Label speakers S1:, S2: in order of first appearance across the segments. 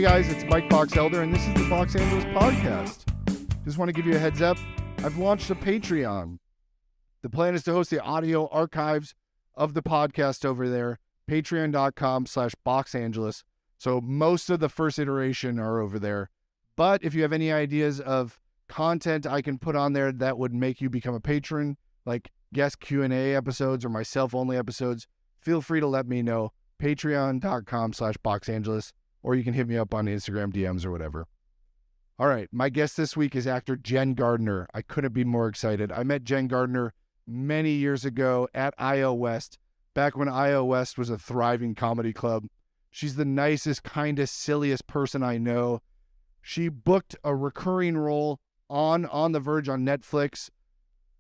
S1: Hey guys, it's Mike Boxelder, and this is the Box Angeles Podcast. Just want to give you a heads up. I've launched a Patreon. The plan is to host the audio archives of the podcast over there, patreon.com/BoxAngeles. So most of the first iteration are over there. But if you have any ideas of content I can put on there that would make you become a patron, like guest Q&A episodes or myself-only episodes, feel free to let me know. Patreon.com/BoxAngeles, or you can hit me up on Instagram DMs or whatever. All right, my guest this week is actor Jen Gardner. I couldn't be more excited. I met Jen Gardner many years ago at IO West, back when IO West was a thriving comedy club. She's the nicest, kindest, silliest person I know. She booked a recurring role on The Verge on Netflix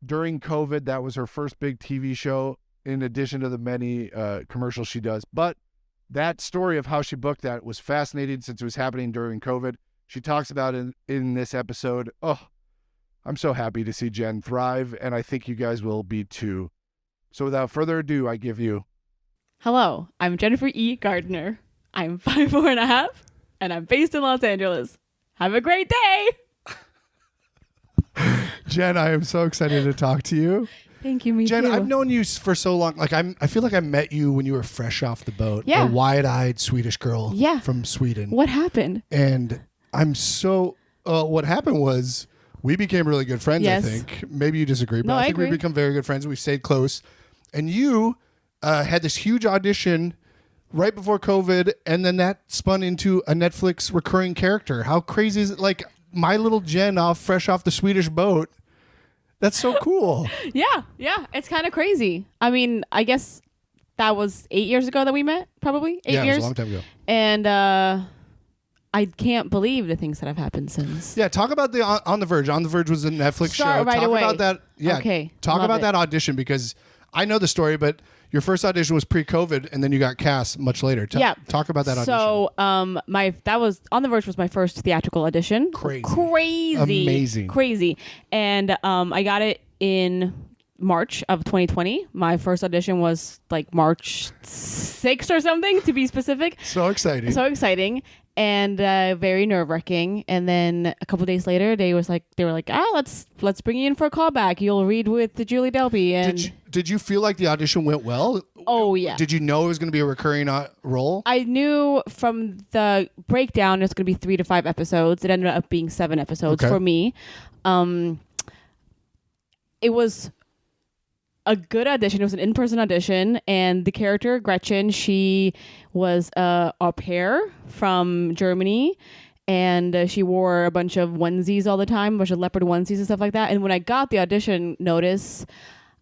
S1: during COVID. That was her first big TV show, in addition to the many commercials she does. But that story of how she booked that was fascinating since it was happening during COVID. She talks about it in this episode. Oh, I'm so happy to see Jen thrive, and I think you guys will be too. So without further ado, I give you...
S2: Hello, I'm Jennifer E. Gardner. I'm 5'4.5", and I'm based in Los Angeles. Have a great day!
S1: Jen, I am so excited to talk to you.
S2: Thank you, me
S3: Jen,
S2: too.
S3: I've known you for so long. Like I feel like I met you when you were fresh off the boat.
S2: Yeah.
S3: A wide-eyed Swedish girl from Sweden.
S2: What happened?
S3: And I'm so... what happened was we became really good friends,
S2: Yes.
S3: I think. Maybe you disagree, but
S2: No,
S3: I
S2: I
S3: think
S2: agree.
S3: we've become very good friends. We stayed close. And you had this huge audition right before COVID, and then that spun into a Netflix recurring character. How crazy is it? Like, my little Jen fresh off the Swedish boat. That's so cool.
S2: Yeah. It's kind of crazy. I mean, I guess that was 8 years ago that we met, probably. 8 years.
S3: Yeah, it was a long time ago.
S2: And I can't believe the things that have happened since.
S3: Yeah, talk about the On The Verge. On The Verge was a Netflix show.
S2: Start right
S3: talk
S2: away.
S3: about that. Yeah,
S2: Okay,
S3: talk
S2: love
S3: about
S2: it.
S3: that audition, because I know the story, but your first audition was pre-COVID, and then you got cast much later.
S2: Yeah.
S3: Talk about that audition.
S2: So, that was On The Verge was my first theatrical audition.
S3: Crazy. Amazing.
S2: Crazy. And I got it in March of 2020. My first audition was like March 6th or something, to be specific.
S3: So exciting.
S2: So exciting and very nerve-wracking. And then a couple days later, they were like, let's bring you in for a callback. You'll read with Julie Delpy. And
S3: Did you feel like the audition went well?
S2: Oh yeah.
S3: Did you know it was going to be a recurring role?
S2: I knew from the breakdown it's going to be 3 to 5 episodes. It ended up being 7 episodes for me. It was a good audition. It was an in-person audition, and the character Gretchen, she was a au pair from Germany, and she wore a bunch of onesies all the time, a bunch of leopard onesies and stuff like that. And when I got the audition notice,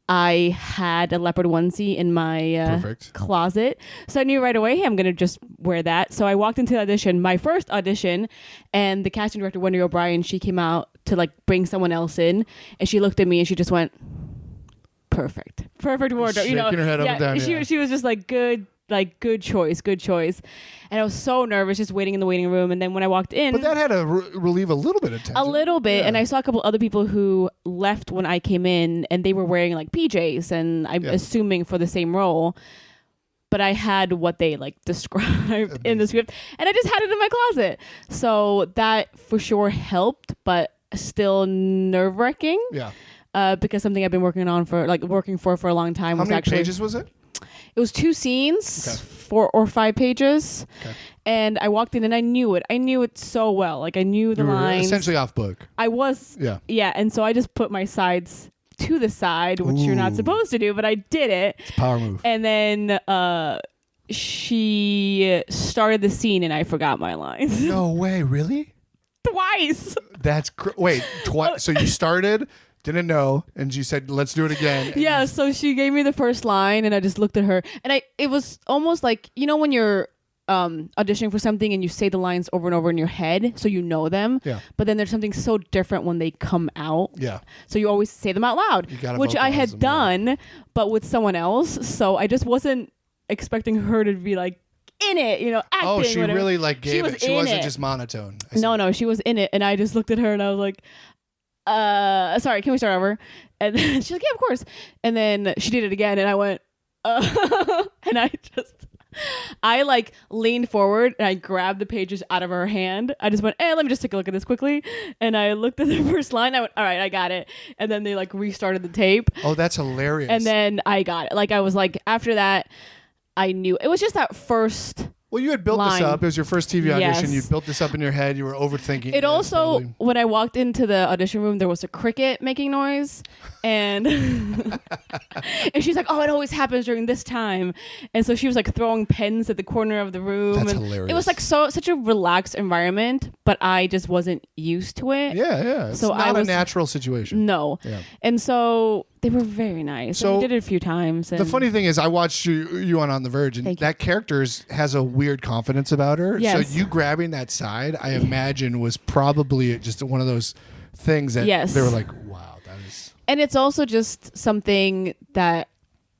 S2: I had a leopard onesie in my closet. So I knew right away, hey, I'm going to just wear that. So I walked into the audition, my first audition, and the casting director, Wendy O'Brien, she came out to like bring someone else in, and she looked at me and she just went, perfect wardrobe.
S3: Shaking her head up and down.
S2: She was just like, good choice. And I was so nervous just waiting in the waiting room. And then when I walked in,
S3: But that had to relieve a little bit of tension.
S2: a little bit. And I saw a couple other people who left when I came in, and they were wearing like PJs, and I'm assuming for the same role. But I had what they like described in the script, and I just had it in my closet. So that for sure helped, but still nerve-wracking.
S3: Yeah.
S2: Because something I've been working for a long time.
S3: How many pages was it?
S2: It was 2 scenes, 4 or 5 pages. Okay. And I walked in and I knew it. I knew it so well. Like I knew the lines.
S3: Essentially off book.
S2: I was. Yeah. And so I just put my sides to the side, which you're not supposed to do, but I did it.
S3: It's a power move.
S2: And then she started the scene and I forgot my lines.
S3: No way, really?
S2: Twice.
S3: That's wait, twice. So you started, didn't know, and she said, "Let's do it again."
S2: Yeah. So she gave me the first line, and I just looked at her, and it was almost like, you know, when you're auditioning for something and you say the lines over and over in your head, so you know them. Yeah. But then there's something so different when they come out.
S3: Yeah.
S2: So you always say them out loud, which I had done, but with someone else. So I just wasn't expecting her to be like in it, you know, acting.
S3: Oh, she
S2: whatever.
S3: really like gave it. She wasn't just monotone.
S2: No, she was in it, and I just looked at her and I was like, sorry, can we start over? And then she's like, yeah, of course. And then she did it again, and I went, and I just I like leaned forward and I grabbed the pages out of her hand. I just went, hey, let me just take a look at this quickly. And I looked at the first line. I went, all right, I got it. And then they like restarted the tape.
S3: Oh, that's hilarious.
S2: And then I got it. Like I was like, after that, I knew. It was just that first.
S3: Well, you had built this
S2: line.
S3: up. It was your first TV audition.
S2: Yes.
S3: You built this up in your head. You were overthinking
S2: It
S3: this,
S2: also,
S3: probably.
S2: when I walked into the audition room, there was a cricket making noise. And and she's like, oh, it always happens during this time. And so she was like throwing pens at the corner of the room.
S3: That's
S2: and
S3: hilarious.
S2: It was like such a relaxed environment, but I just wasn't used to it.
S3: Yeah. It's
S2: So
S3: not
S2: I was-
S3: a natural situation.
S2: No.
S3: Yeah.
S2: And so they were very nice.
S3: So
S2: So we did it a few times. And
S3: The funny thing is, I watched you on The Verge, and
S2: Thank you.
S3: that character has a weird confidence about her.
S2: Yes.
S3: So you grabbing that side, I imagine, was probably just one of those things that
S2: Yes.
S3: they were like, wow, that is...
S2: And it's also just something that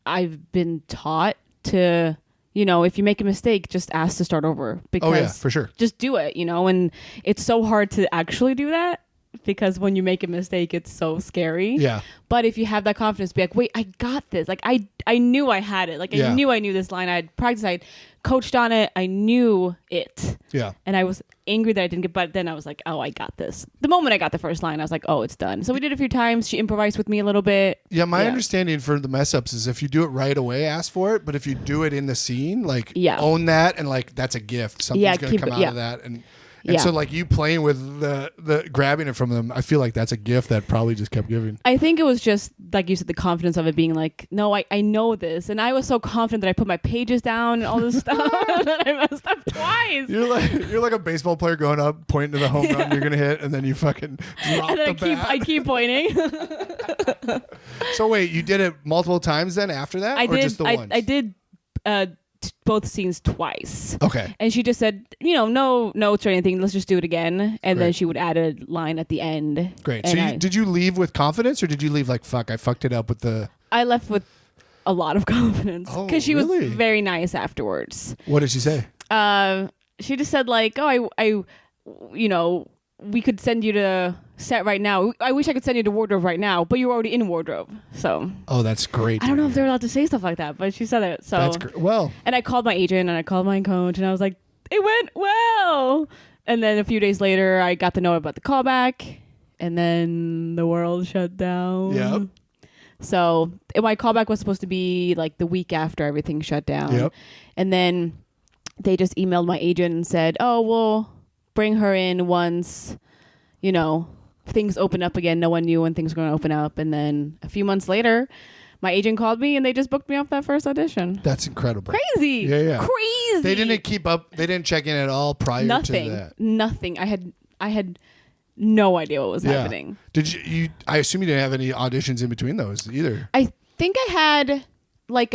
S2: I've been taught to, if you make a mistake, just ask to start over. Because
S3: Oh, yeah, for sure.
S2: just do it, and it's so hard to actually do that because when you make a mistake, it's so scary.
S3: Yeah.
S2: But if you have that confidence, be like, wait, I got this. Like, I knew I had it. Like,
S3: Yeah.
S2: I knew this line. I had practiced. I had coached on it. I knew it.
S3: Yeah.
S2: And I was angry that I didn't get, but then I was like, oh, I got this. The moment I got the first line, I was like, oh, it's done. So we did it a few times. She improvised with me a little bit.
S3: Yeah, my understanding for the mess ups is if you do it right away, ask for it. But if you do it in the scene, like own that, and like that's a gift. Something's going to
S2: keep
S3: come
S2: it-
S3: out
S2: yeah.
S3: of that, and
S2: Yeah.
S3: so like you playing with the grabbing it from them, I feel like that's a gift that probably just kept giving.
S2: I think it was just, like you said, the confidence of it being like, no, I know this. And I was so confident that I put my pages down and all this stuff. And then I messed up twice.
S3: You're like a baseball player going up, pointing to the home run you're gonna hit, and then you fucking drop
S2: And then
S3: the bat.
S2: I keep pointing.
S3: So wait, you did it multiple times then after that,
S2: I
S3: or
S2: did.
S3: just the once?
S2: I did both scenes twice.
S3: Okay.
S2: And she just said, no notes or anything. Let's just do it again. And then
S3: Great.
S2: she would add a line at the end.
S3: Great.
S2: And
S3: So did you leave with confidence, or did you leave like, fuck, I fucked it up with the...
S2: I left with a lot of confidence
S3: Oh,
S2: because she
S3: really?
S2: was very nice afterwards.
S3: What did she say?
S2: She just said like, oh, I we could send you to set right now. I wish I could send you to wardrobe right now, but you're already in wardrobe. So
S3: Oh, that's great.
S2: I don't know if they're allowed to say stuff like that, but she said it. So
S3: That's great. Well,
S2: and I called my agent and I called my coach and I was like, it went well. And then a few days later, I got the note about the callback, and then the world shut down.
S3: Yep.
S2: So my callback was supposed to be like the week after everything shut down.
S3: Yep.
S2: And then they just emailed my agent and said, oh, we'll bring her in once, things open up again. No one knew when things were going to open up. And then a few months later, my agent called me and they just booked me off that first audition.
S3: that's incredible.
S2: Crazy.
S3: Yeah.
S2: Crazy.
S3: They didn't keep up. They didn't check in at all prior
S2: Nothing.
S3: to that.
S2: Nothing. I had no idea what was
S3: Yeah.
S2: happening.
S3: Did you? I assume you didn't have any auditions in between those either.
S2: I think I had like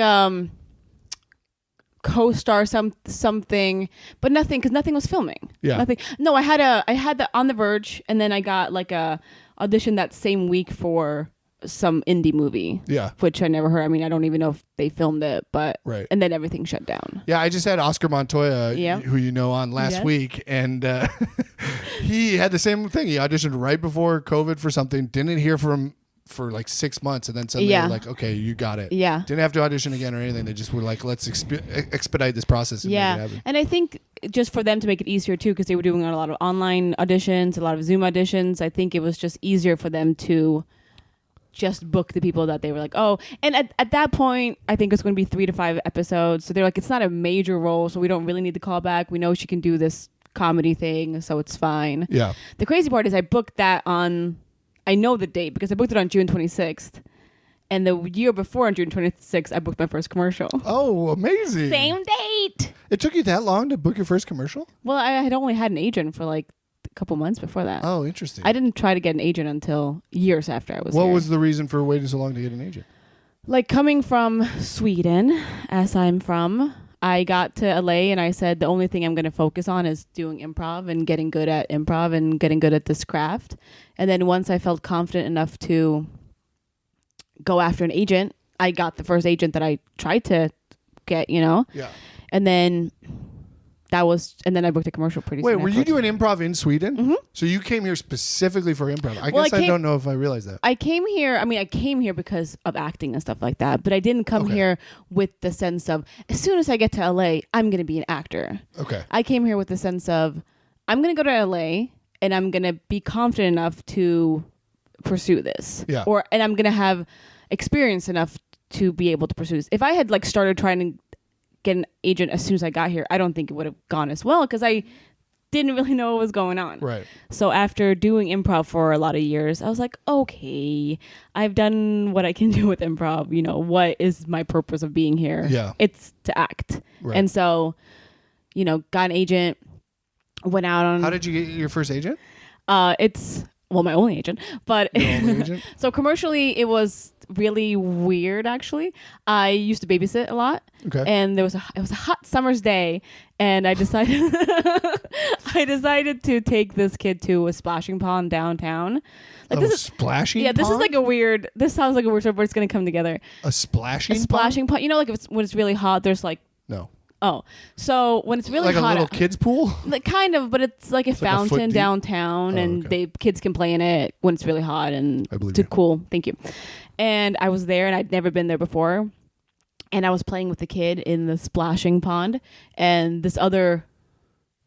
S2: co-star something, but nothing because nothing was filming.
S3: Yeah.
S2: Nothing. No, I had the On The Verge, and then I got like a audition that same week for some indie movie.
S3: Yeah.
S2: Which I never heard. I mean, I don't even know if they filmed it, but
S3: Right.
S2: And then everything shut down.
S3: Yeah, I just had Oscar Montoya,
S2: Yeah.
S3: who you know, on last
S2: Yes.
S3: week, and he had the same thing. He auditioned right before COVID for something, didn't hear from him for like 6 months, and then suddenly they
S2: Yeah.
S3: were like, okay, you got it.
S2: Yeah.
S3: Didn't have to audition again or anything. They just were like, let's expedite this process and make it
S2: Yeah,
S3: happen.
S2: and I think just for them to make it easier too, because they were doing a lot of online auditions, a lot of Zoom auditions. I think it was just easier for them to just book the people that they were like, oh. And at that point, I think it's going to be 3 to 5 episodes. So they're like, it's not a major role, so we don't really need the callback. We know she can do this comedy thing, so it's fine.
S3: Yeah.
S2: The crazy part is I booked that on, I know the date because I booked it on June 26th. And the year before on June 26th, I booked my first commercial.
S3: Oh, amazing.
S2: Same date.
S3: It took you that long to book your first commercial?
S2: Well, I had only had an agent for like a couple months before that.
S3: Oh, interesting.
S2: I didn't try to get an agent until years after I was
S3: What
S2: here.
S3: was the reason for waiting so long to get an agent?
S2: Like coming from Sweden, as I'm from, I got to LA and I said the only thing I'm going to focus on is doing improv and getting good at improv and getting good at this craft. And then once I felt confident enough to go after an agent, I got the first agent that I tried to get,
S3: Yeah.
S2: And then and then I booked a commercial pretty
S3: Wait,
S2: soon.
S3: were you doing improv in Sweden?
S2: Mm-hmm.
S3: So you came here specifically for improv. I
S2: Well,
S3: guess I don't know if I realized that.
S2: I came here because of acting and stuff like that, but I didn't come
S3: Okay.
S2: here with the sense of, as soon as I get to LA, I'm going to be an actor.
S3: Okay.
S2: I came here with the sense of, I'm going to go to LA and I'm going to be confident enough to pursue this.
S3: Yeah.
S2: And I'm going to have experience enough to be able to pursue this. If I had like started trying to get an agent as soon as I got here, I don't think it would have gone as well because I didn't really know what was going on.
S3: Right.
S2: So after doing improv for a lot of years, I was like, okay, I've done what I can do with improv. You know, what is my purpose of being here?
S3: Yeah.
S2: It's to act.
S3: Right.
S2: And so, got an agent, went out on...
S3: How did you get your first agent?
S2: It's, my only agent. But
S3: Your only agent?
S2: So commercially, it was really weird, actually. I used to babysit a lot.
S3: Okay.
S2: And it was a hot summer's day, and I decided to take this kid to a splashing pond downtown.
S3: Splashing
S2: Yeah, this is
S3: pond?
S2: like a weird... This sounds like a weird story, but it's going to come together.
S3: A splashing
S2: A splashing pond? You know, like when it's really hot, there's like...
S3: No.
S2: Oh. So when it's really
S3: Like
S2: hot...
S3: a little kid's pool?
S2: Like kind of, but it's like a
S3: like a foot
S2: fountain
S3: deep?
S2: downtown,
S3: Oh,
S2: and
S3: okay.
S2: kids can play in it when it's really hot and
S3: I believe
S2: to
S3: you.
S2: cool. Thank you. And I was there, and I'd never been there before, and I was playing with the kid in the splashing pond, and this other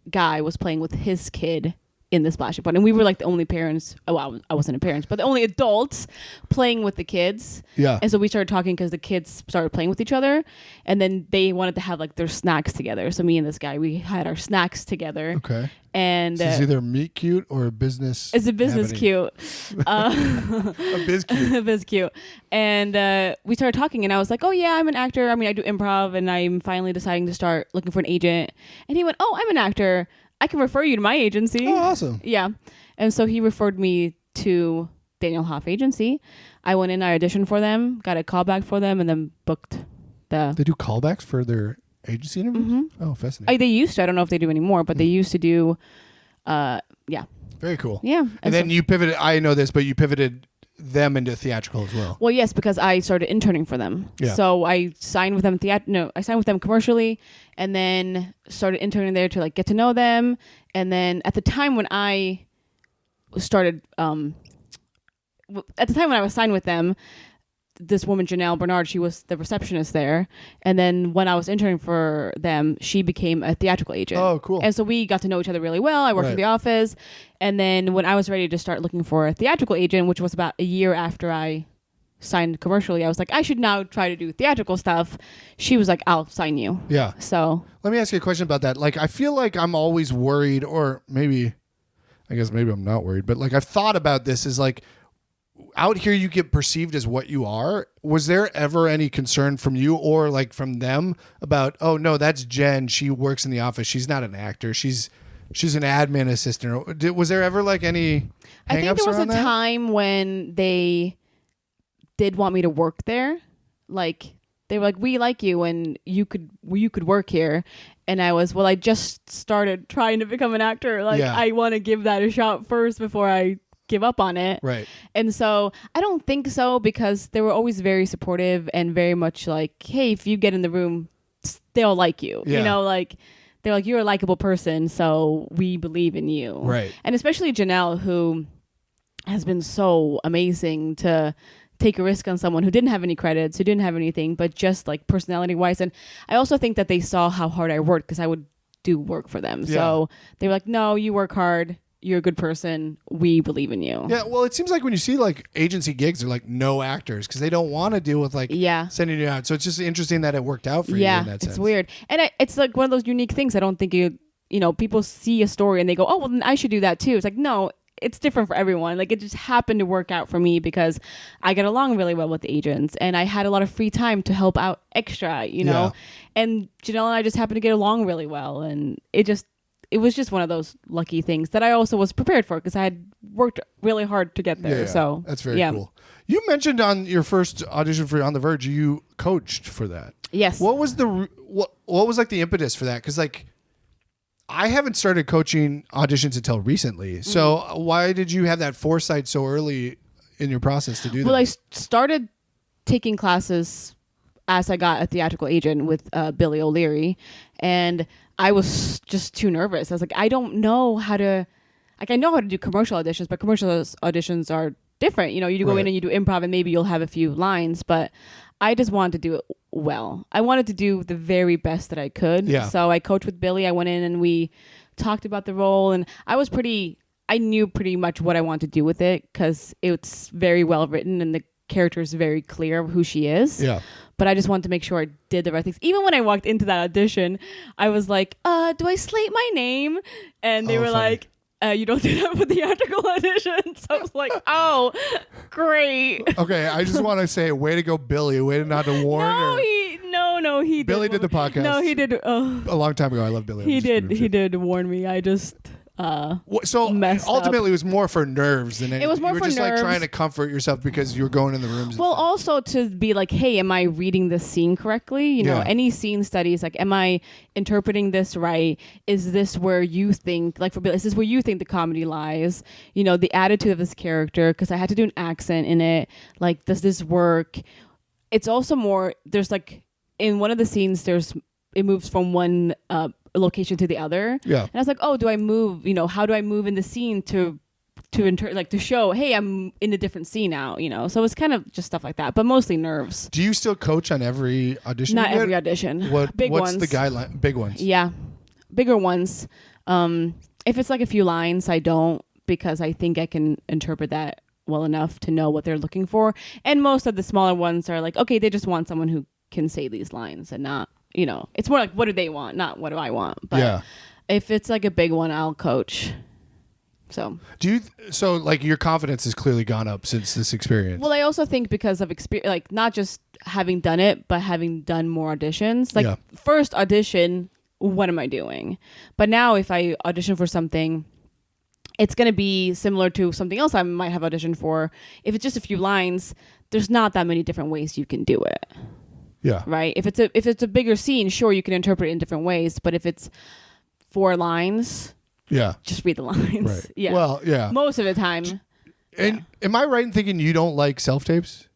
S2: guy was playing with his kid in the splashing pond, and we were like the only parents. Oh, I wasn't a parent, but the only adults playing with the kids.
S3: Yeah.
S2: And so we started talking because the kids started playing with each other, and then they wanted to have like their snacks together. So me and this guy, we had our snacks together.
S3: Okay.
S2: And
S3: So it's either meet cute or a business.
S2: it's a business
S3: happening.
S2: cute.
S3: A biz cute.
S2: A biz cute. And we started talking, and I was like, oh yeah, I'm an actor. I mean, I do improv, and I'm finally deciding to start looking for an agent. And he went, oh, I'm an actor. I can refer you to my agency.
S3: Oh, awesome.
S2: Yeah. And so he referred me to Daniel Hoff Agency. I went in, I auditioned for them, got a callback for them, and then booked the...
S3: They do callbacks for their agency interviews?
S2: Mm-hmm.
S3: Oh, fascinating.
S2: They used to. I don't know if they do anymore, but they used to do... yeah.
S3: Very cool.
S2: Yeah.
S3: And then
S2: so,
S3: you pivoted, I know this, but you pivoted them into theatrical as well.
S2: well, yes, because I started interning for them.
S3: Yeah.
S2: So I signed with them I signed with them commercially, and then started interning there to like get to know them. And then at the time when I started, at the time when I was signed with them, this woman, Janelle Bernard, she was the receptionist there. And then when I was interning for them, she became a theatrical agent.
S3: Oh, cool.
S2: And so we got to know each other really well. I worked in
S3: Right.
S2: the office. And then when I was ready to start looking for a theatrical agent, which was about a year after I signed commercially, I was like, I should now try to do theatrical stuff. She was like, I'll sign you.
S3: Yeah.
S2: So
S3: Let me ask you a question about that. Like, I feel like I'm always worried, or maybe I'm not worried, but like I've thought about this is like, out here you get perceived as what you are. Was there ever any concern from you or like from them about, oh no, that's Jen, she works in the office, she's not an actor, she's an admin assistant? Or was there ever like any
S2: I think
S3: hang-ups
S2: there was a
S3: around that?
S2: time when they did want me to work there. Like they were like, we like you and you could work here. And I was, well, I just started trying to become an actor. Like
S3: Yeah.
S2: I want to give that a shot first before I give up on it.
S3: Right.
S2: And so I don't think so, because they were always very supportive and very much like, hey, if you get in the room, they'll like you.
S3: Yeah.
S2: You know, like they're like, you're a likable person, so we believe in you.
S3: Right.
S2: And especially Janelle, who has been so amazing to take a risk on someone who didn't have any credits, who didn't have anything, but just like personality wise. And I also think that they saw how hard I worked, because I would do work for them.
S3: Yeah.
S2: So they were like, no, you work hard. You're a good person. We believe in you.
S3: Yeah, well, it seems like when you see like agency gigs, they're like no actors because they don't want to deal with like
S2: Yeah.
S3: sending you out. So it's just interesting that it worked out for you in that
S2: It's
S3: sense.
S2: weird. And it's like one of those unique things. I don't think people see a story and they go, oh, well, then I should do that too. It's like, no, it's different for everyone. Like it just happened to work out for me because I get along really well with the agents and I had a lot of free time to help out extra,
S3: Yeah.
S2: and Janelle and I just happened to get along really well. And it was just one of those lucky things that I also was prepared for, because I had worked really hard to get there.
S3: Yeah,
S2: So
S3: that's very cool. You mentioned on your first audition for On The Verge, you coached for that.
S2: Yes.
S3: What was what was like the impetus for that? Because like I haven't started coaching auditions until recently. So why did you have that foresight so early in your process to do that?
S2: Well, I started taking classes as I got a theatrical agent with Billy O'Leary, and I was just too nervous. I was like, I don't know how to, like, I know how to do commercial auditions, but commercial auditions are different. You know, you go in and you do improv and maybe you'll have a few lines, but I just wanted to do it well. I wanted to do the very best that I could.
S3: Yeah.
S2: So I coached with Billy. I went in and we talked about the role, and I knew pretty much what I wanted to do with it because it's very well written and the character is very clear of who she is.
S3: Yeah.
S2: But I just wanted to make sure I did the right things. Even when I walked into that audition, I was like, do I slate my name? And they were
S3: funny.
S2: like, you don't do that for theatrical auditions. I was like, oh, great.
S3: Okay, I just want to say, way to go, Billy. Way to not to warn.
S2: No, he did.
S3: Billy did the podcast.
S2: No, he did.
S3: A long time ago. I love Billy.
S2: He did warn me. I just
S3: So
S2: messed
S3: ultimately, it was more for nerves than anything.
S2: It was more
S3: you were
S2: for
S3: just like
S2: nerves.
S3: trying to comfort yourself because you were going in the rooms. and
S2: Well,
S3: stuff.
S2: also to be like, hey, am I reading this scene correctly? You know,
S3: Yeah.
S2: any scene studies, like, am I interpreting this right? Is this where you think, like for Bill, is this where you think the comedy lies? You know, the attitude of this character, because I had to do an accent in it. Like, does this work? It's also more, there's like, in one of the scenes, it moves from one location to the other.
S3: Yeah.
S2: And I was like, oh, do I move? You know, how do I move in the scene to show, hey, I'm in a different scene now, you know? So it's kind of just stuff like that, but mostly nerves.
S3: Do you still coach on every audition?
S2: Not
S3: you get?
S2: every audition.
S3: What's
S2: Big ones.
S3: the guideline? Big ones.
S2: Yeah. Bigger ones. If it's like a few lines, I don't, because I think I can interpret that well enough to know what they're looking for. And most of the smaller ones are like, okay, they just want someone who can say these lines and not, you know, it's more like, what do they want? Not what do I want? But
S3: Yeah.
S2: if it's like a big one, I'll coach. So
S3: So like your confidence has clearly gone up since this experience.
S2: well, I also think because of experience, like not just having done it, but having done more auditions. Like
S3: Yeah.
S2: first audition, what am I doing? But now if I audition for something, it's going to be similar to something else I might have auditioned for. If it's just a few lines, there's not that many different ways you can do it.
S3: Yeah.
S2: Right? If it's a bigger scene, sure, you can interpret it in different ways. But if it's 4 lines,
S3: Yeah.
S2: just read the lines.
S3: Right.
S2: Yeah.
S3: Well, yeah.
S2: Most of the time.
S3: And am I right in thinking you don't like self-tapes?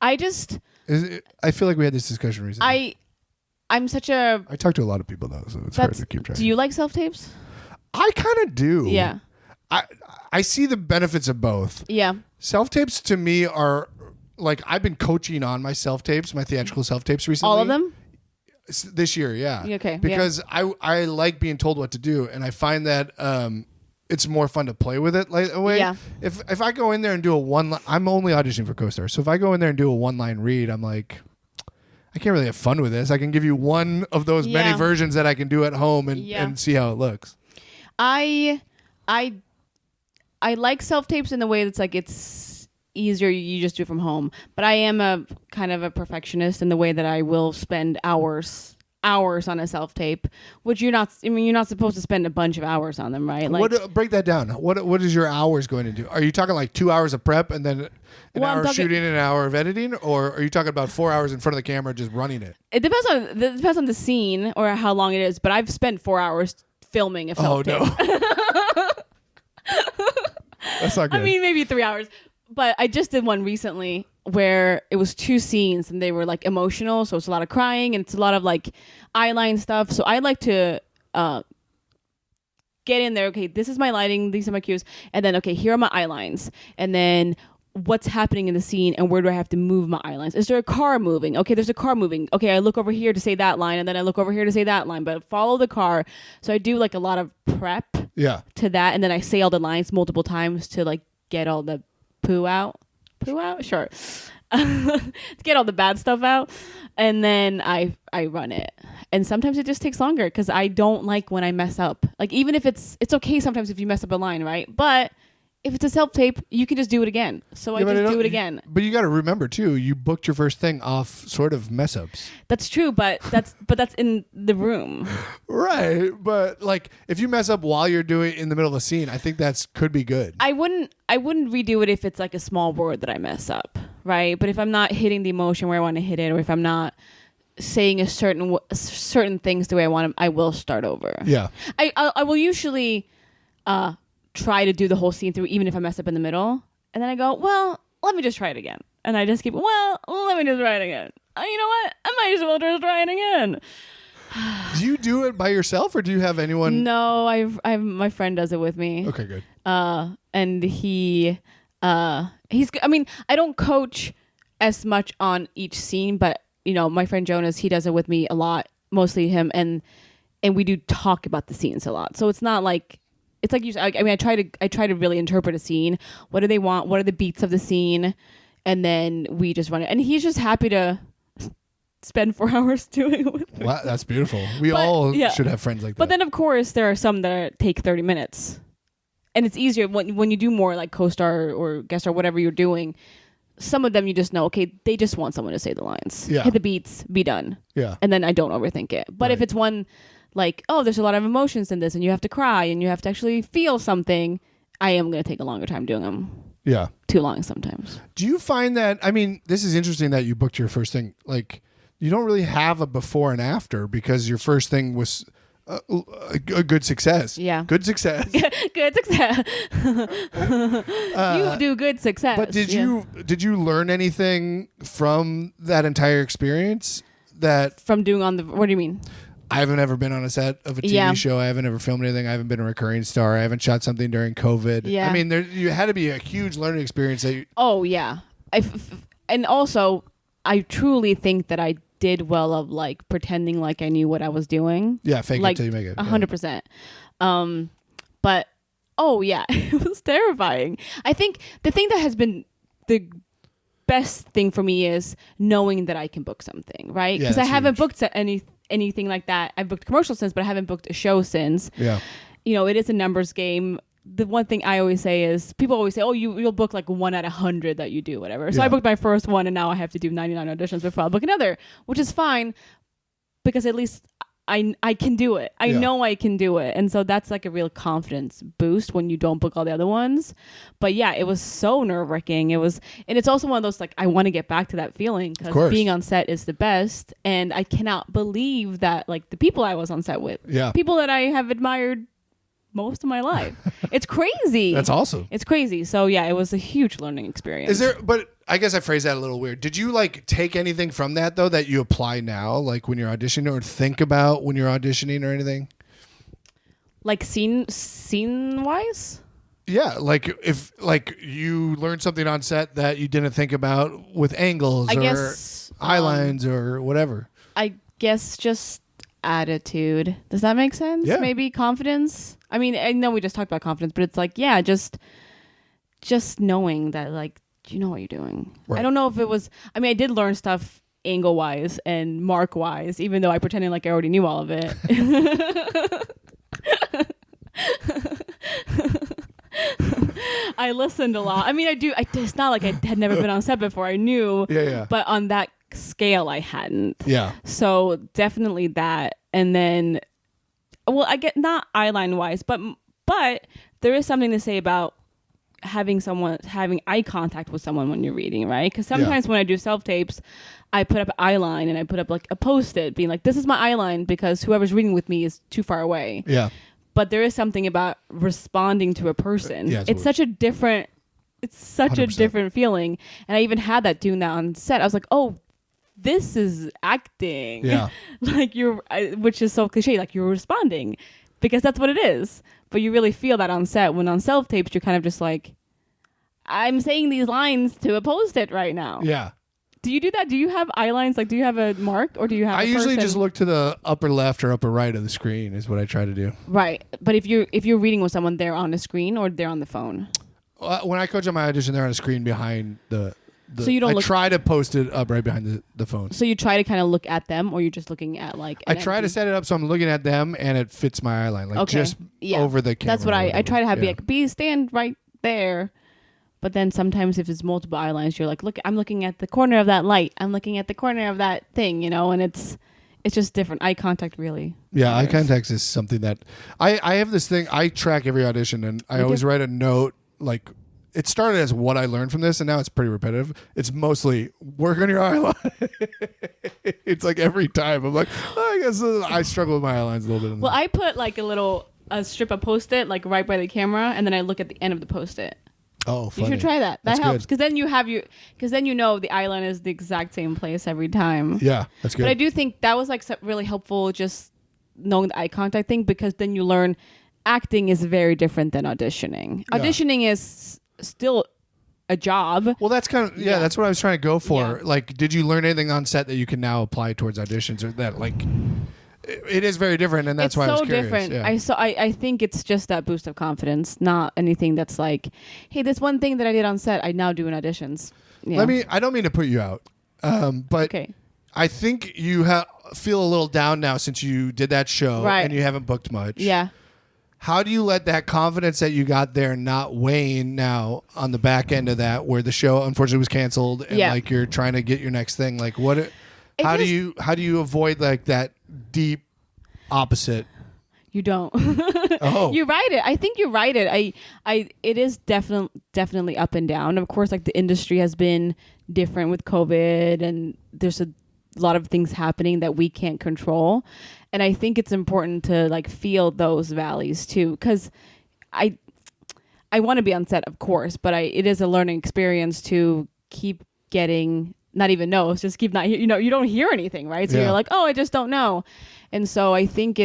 S2: I just,
S3: I feel like we had this discussion recently.
S2: I'm such a,
S3: I talk to a lot of people though, so it's hard to keep track.
S2: do you like self-tapes?
S3: I kind of do.
S2: Yeah.
S3: I see the benefits of both.
S2: Yeah.
S3: Self-tapes to me are like, I've been coaching on my self-tapes, my theatrical self-tapes recently.
S2: All of them?
S3: This year, yeah.
S2: Okay, yeah.
S3: Because I like being told what to do, and I find that it's more fun to play with it like away.
S2: Yeah.
S3: If I go in there and do I'm only auditioning for co-stars, so if I go in there and do a one-line read, I'm like, I can't really have fun with this. I can give you one of those many
S2: Yeah.
S3: versions that I can do at home
S2: Yeah.
S3: and see how it looks.
S2: I like self-tapes in the way that's like it's easier, you just do it from home. But I am a kind of a perfectionist in the way that I will spend hours on a self-tape, which you're not supposed to spend a bunch of hours on them, right? Like,
S3: Break that down. What is your hours going to do? Are you talking like 2 hours of prep and then an hour of shooting and an hour of editing, or are you talking about 4 hours in front of the camera just running it?
S2: it depends on the scene or how long it is, but I've spent 4 hours filming a
S3: Oh
S2: self-tape.
S3: no. That's not good.
S2: I mean, maybe 3 hours. But I just did one recently where it was 2 scenes and they were like emotional. So it's a lot of crying and it's a lot of like eyeline stuff. So I like to get in there. Okay, this is my lighting. These are my cues. And then, okay, here are my eyelines. And then what's happening in the scene and where do I have to move my eyelines? Is there a car moving? Okay, there's a car moving. Okay, I look over here to say that line and then I look over here to say that line. But follow the car. So I do like a lot of prep
S3: yeah.
S2: to that. And then I say all the lines multiple times to like get all the poo out, sure. To get all the bad stuff out, and then I run it. And sometimes it just takes longer because I don't like when I mess up. Like even if it's okay sometimes if you mess up a line, right? But if it's a self-tape, you can just do it again. So I just do it again.
S3: But you got to remember too, you booked your first thing off sort of mess ups.
S2: That's true, but that's in the room.
S3: Right, but like if you mess up while you're doing it in the middle of a scene, I think that's could be good.
S2: I wouldn't redo it if it's like a small word that I mess up, right? But if I'm not hitting the emotion where I want to hit it, or if I'm not saying a certain things the way I want them, I will start over.
S3: Yeah.
S2: I will usually try to do the whole scene through, even if I mess up in the middle, and then I go, well, let me just try it again, and I just keep, well, let me just try it again. you know what? I might as well just try it again.
S3: Do you do it by yourself, or do you have anyone?
S2: No, my friend does it with me.
S3: Okay, good.
S2: And he's I mean, I don't coach as much on each scene, but my friend Jonas, he does it with me a lot, mostly him, and we do talk about the scenes a lot. So it's not like you said. I mean, I try to really interpret a scene. What do they want? What are the beats of the scene? And then we just run it. And he's just happy to spend 4 hours doing it with me.
S3: Wow, that's beautiful. We all should have friends like that.
S2: But then, of course, there are some that take 30 minutes. And it's easier when you do more like co-star or guest star, whatever you're doing. Some of them you just know, okay, they just want someone to say the lines.
S3: Yeah.
S2: Hit the beats, be done.
S3: Yeah.
S2: And then I don't overthink it. But if it's one like, oh, there's a lot of emotions in this and you have to cry and you have to actually feel something, I am going to take a longer time doing them.
S3: Yeah.
S2: Too long sometimes.
S3: Do you find that, I mean, this is interesting that you booked your first thing. Like, you don't really have a before and after because your first thing was a good success.
S2: Yeah.
S3: Good success.
S2: Good success. You do good success.
S3: But did you learn anything from that entire experience? That
S2: from doing what do you mean?
S3: I haven't ever been on a set of a TV show. I haven't ever filmed anything. I haven't been a recurring star. I haven't shot something during COVID.
S2: Yeah.
S3: I mean, you had to be a huge learning experience.
S2: Oh, yeah. And also, I truly think that I did well of like pretending like I knew what I was doing.
S3: Yeah, fake it till you make it.
S2: 100%. But, oh, yeah, it was terrifying. I think the thing that has been the best thing for me is knowing that I can book something, right? Because I haven't booked anything like that. I've booked commercials since, but I haven't booked a show since.
S3: Yeah.
S2: It is a numbers game. The one thing I always say is people always say, oh, you'll book like 1 out of 100 that you do, whatever. So I booked my first one and now I have to do 99 auditions before I book another, which is fine because at least I can do it. I know I can do it. And so that's like a real confidence boost when you don't book all the other ones. But yeah, it was so nerve-wracking. And it's also one of those like, I want to get back to that feeling because being on set is the best. And I cannot believe that like the people I was on set with, people that I have admired most of my life. It's crazy.
S3: That's awesome.
S2: It's crazy. So yeah, it was a huge learning experience.
S3: But I guess I phrased that a little weird. Did you like take anything from that though that you apply now, like when you're auditioning or think about when you're auditioning or anything?
S2: Like scene wise?
S3: Yeah, like if like you learned something on set that you didn't think about with angles or eye lines or whatever.
S2: I guess just attitude. Does that make sense?
S3: Yeah.
S2: Maybe confidence. I mean, I know we just talked about confidence, but it's like, yeah, just knowing that like you know what you're doing. Right. I don't know if it was, I mean, I did learn stuff angle wise and mark wise, even though I pretended like I already knew all of it. I listened a lot. I mean, I do. It's not like I had never been on set before. I knew. Yeah. But on that scale, I hadn't. Yeah. So definitely that. And then, well, I get not eyeline wise, but there is something to say about having eye contact with someone when you're reading, right? Because sometimes when I do self tapes, I put up an eye line and I put up like a post-it being like, this is my eye line because whoever's reading with me is too far away. Yeah. But there is something about responding to a person. Yeah, it's such a different 100%. Feeling. And I even had that doing that on set. I was like, oh, this is acting. Yeah. Like which is so cliche, like you're responding because that's what it is. But you really feel that on set. When on self tapes, you're kind of just like, I'm saying these lines to a post-it right now. Yeah. Do you do that? Do you have eye lines? Like, do you have a mark or do you have
S3: I usually just look to the upper left or upper right of the screen is what I try to do.
S2: Right. But if you're reading with someone, they're on the screen or they're on the phone?
S3: When I coach on my audition, they're on a screen behind the
S2: so you don't
S3: try to post it up right behind the phone.
S2: So you try to kind of look at them or you're just looking at like
S3: I try to set it up so I'm looking at them and it fits my eye line. Like just over the camera.
S2: That's what I try to have stand right there. But then sometimes if it's multiple eye lines, you're like, look, I'm looking at the corner of that light. I'm looking at the corner of that thing, and it's just different. Eye contact really.
S3: Yeah, matters. Eye contact is something that I have this thing. I track every audition and I always write a note. Like it started as what I learned from this and now it's pretty repetitive. It's mostly work on your eye line. It's like every time I'm like, I guess I struggle with my eye lines a little bit.
S2: Well, I put like a strip of Post-it like right by the camera and then I look at the end of the Post-it.
S3: Oh,
S2: You
S3: funny.
S2: should try that. That
S3: That's
S2: helps
S3: good.
S2: because then you know the eye line is the exact same place every time.
S3: Yeah, that's good.
S2: But I do think that was like really helpful, just knowing the eye contact thing, because then you learn acting is very different than auditioning.
S3: Yeah.
S2: Auditioning is still a job.
S3: Well, that's kind of
S2: Yeah.
S3: that's what I was trying to go for.
S2: Yeah.
S3: Like, did you learn anything on set that you can now apply towards auditions, or that like it is very different, and that's
S2: It's
S3: why I was
S2: so
S3: curious.
S2: different.
S3: Yeah.
S2: I think it's just that boost of confidence, not anything that's like, hey, this one thing that I did on set, I now do in auditions. Yeah.
S3: I don't mean to put you out, but
S2: Okay.
S3: I think you feel a little down now since you did that show
S2: Right.
S3: and you haven't booked much.
S2: Yeah.
S3: How do you let that confidence that you got there not wane now on the back end of that, where the show unfortunately was canceled and
S2: Yeah.
S3: like you're trying to get your next thing? Like, how do you avoid like that deep opposite?
S2: You don't.
S3: Oh,
S2: You write it. I think you write it. It is definitely up and down. Of course, like the industry has been different with COVID, and there's a lot of things happening that we can't control. And I think it's important to like feel those valleys too, because I want to be on set, of course, but it is a learning experience to keep getting not even no's, just keep not you don't hear anything, right? So
S3: Yeah.
S2: you're like, oh, I just don't know. And so I think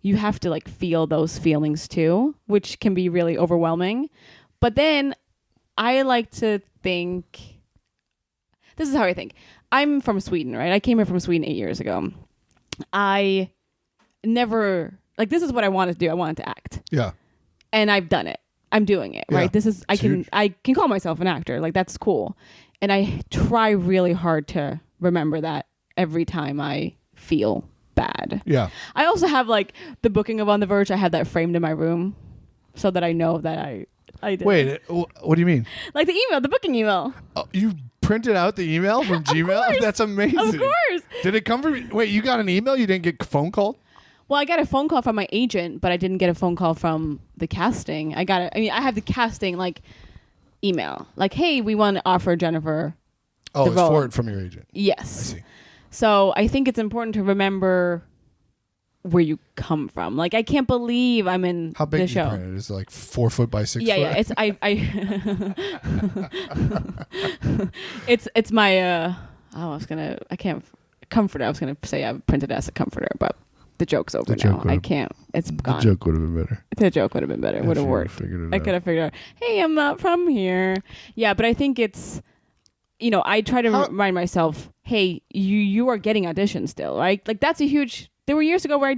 S2: you have to like feel those feelings too, which can be really overwhelming. But then I like to think, this is how I think. I'm from Sweden, right? I came here from Sweden 8 years ago. I never, like, this is what I wanted to do. I wanted to act.
S3: yeah.
S2: And I've done it. I'm doing it, right?
S3: Yeah,
S2: This is,
S3: huge.
S2: I can call myself an actor. Like, that's cool. And I try really hard to remember that every time I feel bad.
S3: Yeah.
S2: I also have like the booking of On The Verge. I have that framed in my room so that I know that I did.
S3: Wait, what do you mean?
S2: Like the email, the booking email.
S3: Oh, you printed out the email from Gmail?
S2: course.
S3: That's amazing.
S2: Of course.
S3: Did it come from? Wait, you got an email? You didn't get phone call?
S2: Well, I got a phone call from my agent, but I didn't get a phone call from the casting. I have the casting like email. Like, hey, we want to offer Jennifer
S3: Oh,
S2: the
S3: it's
S2: role.
S3: forward from your agent.
S2: Yes.
S3: I see.
S2: So I think it's important to remember where you come from. Like, I can't believe I'm in
S3: How big
S2: the
S3: is it
S2: show.
S3: printed? Is it like 4 foot by 6
S2: Yeah,
S3: foot?
S2: yeah. It's it's my comforter. I was gonna say I printed it as a comforter, but the joke's over
S3: The
S2: now.
S3: joke would've-
S2: I can't. It's
S3: The
S2: gone.
S3: joke would have been better.
S2: The joke would have been better. Would have
S3: If you
S2: worked.
S3: figured it
S2: I
S3: out.
S2: could have figured out, hey, I'm not from here. Yeah, but I think it's, I try to remind myself, hey, you are getting auditions still, right? Like, that's a huge, there were years ago where I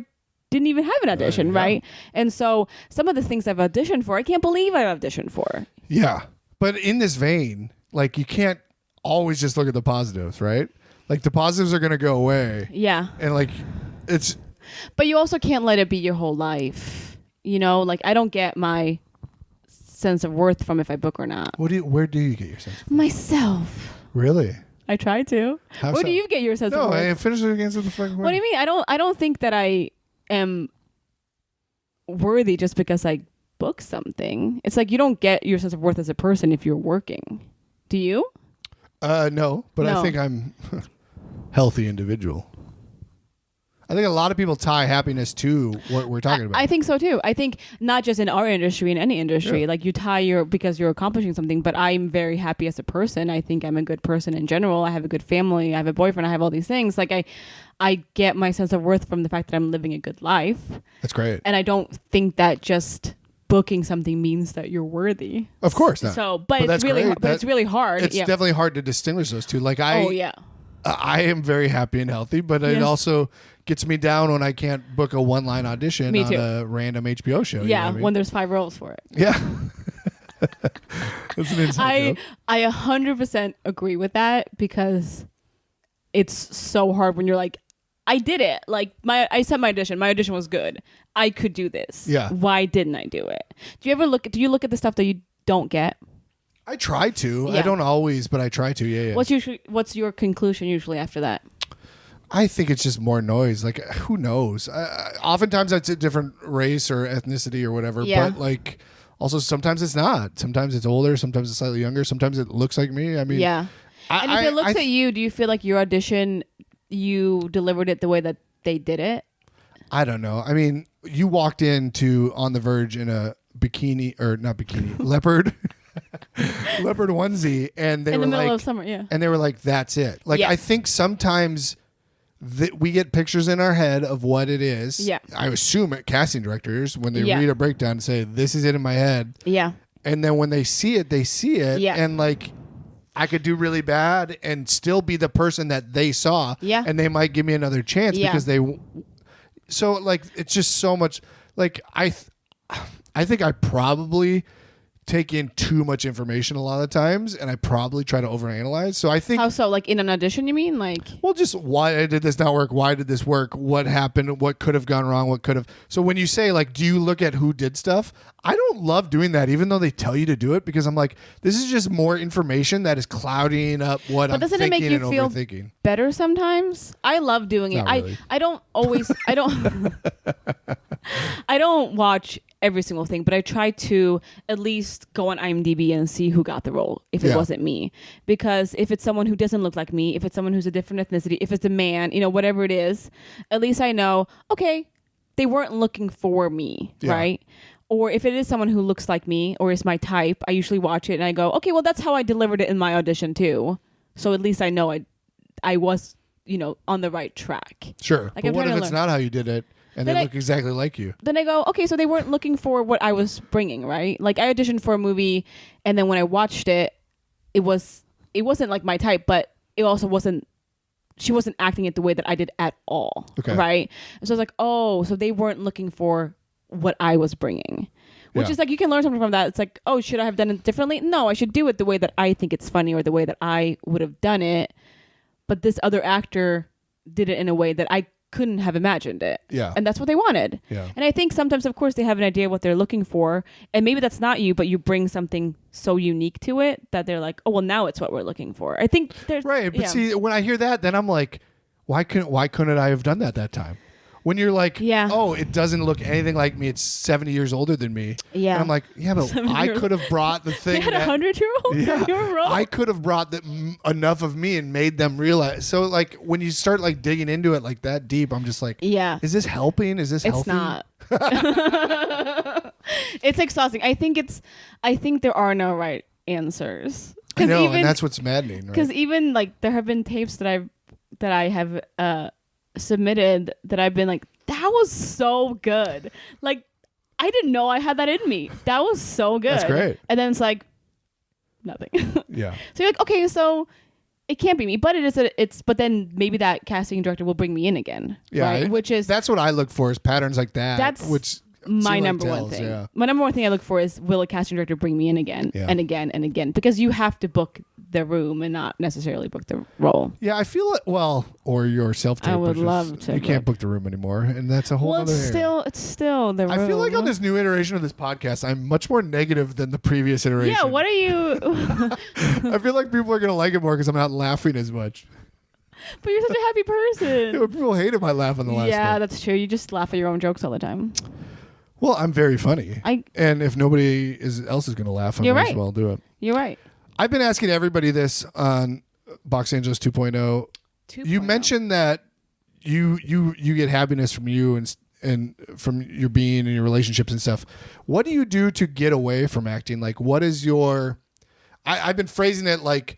S2: didn't even have an audition,
S3: yeah.
S2: right? And so some of the things I've auditioned for, I can't believe I auditioned for.
S3: Yeah. But in this vein, like, you can't always just look at the positives, right? Like, the positives are going to go away.
S2: Yeah.
S3: And, like, it's...
S2: But you also can't let it be your whole life. Like, I don't get my sense of worth from if I book or not.
S3: Where do you get your sense of
S2: Myself.
S3: Really?
S2: I try to.
S3: How
S2: Where
S3: so?
S2: do you get your sense of
S3: No,
S2: worth?
S3: I finished it against the fucking
S2: What do you mean? I don't think that I am worthy just because I book something. It's like you don't get your sense of worth as a person if you're working. Do you?
S3: No, but I
S2: No.
S3: think I'm a healthy individual. I think a lot of people tie happiness to what we're talking about.
S2: I think so too. I think not just in our industry, in any industry,
S3: Yeah.
S2: like you tie because you're accomplishing something, but I'm very happy as a person. I think I'm a good person in general. I have a good family. I have a boyfriend. I have all these things. Like I get my sense of worth from the fact that I'm living a good life.
S3: That's great.
S2: And I don't think that just booking something means that you're worthy.
S3: Of course not.
S2: So, but,
S3: But
S2: it's
S3: that's
S2: really,
S3: great.
S2: but it's really hard.
S3: It's
S2: yeah.
S3: definitely hard to distinguish those two. Like
S2: Oh yeah.
S3: I am very happy and healthy, but it
S2: Yes.
S3: also gets me down when I can't book a one-line audition
S2: Me
S3: on
S2: too.
S3: a random HBO show. you know
S2: Yeah.
S3: what I mean?
S2: When there's 5 roles for it.
S3: Yeah. That's an inside joke.
S2: I 100% agree with that because it's so hard when you're like, I did it. Like I sent my audition. My audition was good. I could do this.
S3: Yeah.
S2: Why didn't I do it? Do you look at the stuff that you don't get?
S3: I try to. I
S2: Yeah.
S3: don't always, but I try to. Yeah.
S2: What's your conclusion usually after that?
S3: I think it's just more noise. Like, who knows? Oftentimes it's a different race or ethnicity or whatever.
S2: Yeah.
S3: But like, also sometimes it's not. Sometimes it's older. Sometimes it's slightly younger. Sometimes it looks like me. I mean,
S2: Yeah. And if it looks at you, do you feel like your audition, you delivered it the way that they did it?
S3: I don't know. I mean, you walked into On The Verge in a bikini or not bikini, leopard leopard onesie, and they
S2: in
S3: were
S2: the middle
S3: like,
S2: of summer. Yeah.
S3: and they were like, that's it. Like,
S2: Yeah.
S3: I think sometimes we get pictures in our head of what it is.
S2: Yeah.
S3: I assume at casting directors, when they
S2: Yeah.
S3: read a breakdown, say, this is it in my head.
S2: Yeah.
S3: And then when they see it, they see it.
S2: Yeah.
S3: And like, I could do really bad and still be the person that they saw.
S2: Yeah.
S3: And they might give me another chance
S2: Yeah.
S3: because they. So like, it's just so much. Like I think I probably take in too much information a lot of times, and I probably try to overanalyze. So I think.
S2: How so? Like in an audition, you mean? Like.
S3: Well, just why did this not work? Why did this work? What happened? What could have gone wrong? What could have? So when you say like, do you look at who did stuff? I don't love doing that, even though they tell you to do it, because I'm like, this is just more information that is clouding up what
S2: But
S3: I'm
S2: doesn't it make
S3: thinking
S2: you
S3: and
S2: feel
S3: overthinking.
S2: better sometimes? I love doing it.
S3: Not really.
S2: I don't always. I don't. I don't watch every single thing, but I try to at least go on IMDb and see who got the role if it
S3: Yeah.
S2: wasn't me. Because if it's someone who doesn't look like me, if it's someone who's a different ethnicity, if it's a man, whatever it is, at least I know, okay, they weren't looking for me,
S3: Yeah.
S2: right? Or if it is someone who looks like me or is my type, I usually watch it and I go, okay, well, that's how I delivered it in my audition too. So at least I know I was, on the right track.
S3: Sure,
S2: Like,
S3: but
S2: I'm
S3: what
S2: trying
S3: if
S2: to
S3: it's
S2: learn.
S3: not how you did it, and
S2: Then
S3: they
S2: I-
S3: look exactly like you?
S2: Then I go, okay, so they weren't looking for what I was bringing, right? Like I auditioned for a movie, and then when I watched it, it wasn't like my type, but it also wasn't. She wasn't acting it the way that I did at all,
S3: Okay.
S2: right? And so I was like, oh, so they weren't looking for what I was bringing, which
S3: Yeah.
S2: is like you can learn something from that. It's like, oh, should I have done it differently? No, I should do it the way that I think it's funny or the way that I would have done it. But this other actor did it in a way that I couldn't have imagined it.
S3: Yeah.
S2: And that's what they wanted.
S3: Yeah.
S2: And I think sometimes, of course, they have an idea what they're looking for. And maybe that's not you, but you bring something so unique to it that they're like, oh, well, now it's what we're looking for. I think there's...
S3: Right, but
S2: yeah.
S3: see, when I hear that, then I'm like, why couldn't I have done that time? When you're like,
S2: Yeah.
S3: oh, it doesn't look anything like me. It's 70 years older than me.
S2: Yeah.
S3: And I'm like, yeah, but
S2: 70
S3: I
S2: years-
S3: could have brought the
S2: They
S3: thing.
S2: had a
S3: that-
S2: 100-year-old
S3: Yeah,
S2: in your role.
S3: I could have brought enough of me and made them realize. So like when you start like digging into it like that deep, I'm just like,
S2: Yeah.
S3: is this helping? Is this
S2: It's
S3: healthy?
S2: not. It's exhausting. I think there are no right answers.
S3: I know,
S2: even,
S3: and that's what's maddening.
S2: Because
S3: Right?
S2: even like there have been tapes that I have submitted that I've been like, that was so good. Like I didn't know I had that in me. That was so good.
S3: That's great.
S2: And then it's like nothing.
S3: Yeah.
S2: So you're like, okay, so it can't be me, but but then maybe that casting director will bring me in again.
S3: Yeah.
S2: Right? Which is
S3: that's what I look for is patterns like that.
S2: That's
S3: which
S2: my
S3: seem like
S2: number one
S3: tells,
S2: thing.
S3: Yeah.
S2: My number one thing I look for is, will a casting director bring me in again
S3: Yeah.
S2: and again and again? Because you have to book the room and not necessarily book the role.
S3: Yeah, I feel it. Well, or your self tape.
S2: I would love to
S3: You can't
S2: book.
S3: book the room anymore, and that's a whole
S2: Well,
S3: other.
S2: it's still the room.
S3: I feel like on this new iteration of this podcast, I'm much more negative than the previous iteration.
S2: Yeah, what are you?
S3: I feel like people are gonna like it more because I'm not laughing as much.
S2: But you're such a happy person.
S3: Yeah, people hated my laugh on the last
S2: Yeah,
S3: one.
S2: that's true. You just laugh at your own jokes all the time.
S3: Well, I'm very funny, and if nobody else is gonna laugh, I
S2: You're
S3: might
S2: right.
S3: as well do it.
S2: You're right.
S3: I've been asking everybody this on Box Angeles 2.0. You mentioned that you get happiness from you and from your being and your relationships and stuff. What do you do to get away from acting? Like, what is your? I've been phrasing it like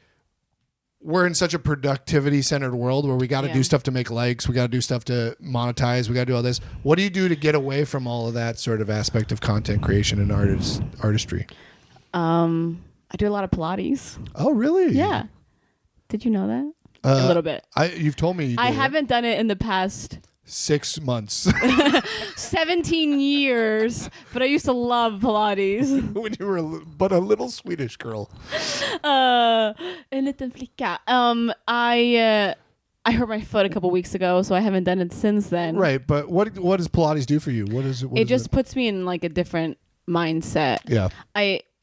S3: we're in such a productivity centered world where we got to
S2: Yeah.
S3: do stuff to make likes, we got to do stuff to monetize, we got to do all this. What do you do to get away from all of that sort of aspect of content creation and artistry?
S2: I do a lot of Pilates.
S3: Oh, really?
S2: Yeah. Did you know that? A little bit.
S3: You've told me. You
S2: I
S3: did it.
S2: haven't done it in the past
S3: 6 months
S2: 17 years, but I used to love Pilates.
S3: when you were but a little Swedish girl.
S2: En liten flicka. I hurt my foot a couple weeks ago, so I haven't done it since then.
S3: Right, but what does Pilates do for you? What is it?
S2: It just puts me in like a different mindset.
S3: Yeah.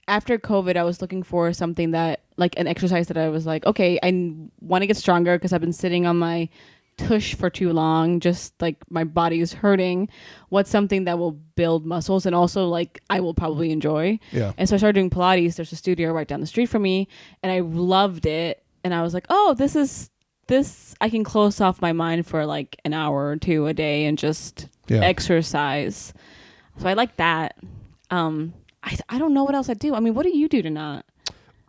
S2: After COVID, I was looking for something that, like an exercise that I was like, okay, I want to get stronger because I've been sitting on my tush for too long. Just like my body is hurting. What's something that will build muscles and also like I will probably enjoy?
S3: Yeah.
S2: And so I started doing Pilates. There's a studio right down the street from me, and I loved it. And I was like, oh, this I can close off my mind for like an hour or two a day and just
S3: Yeah.
S2: exercise. So I like that. I don't know what else I do. I mean, what do you do to not?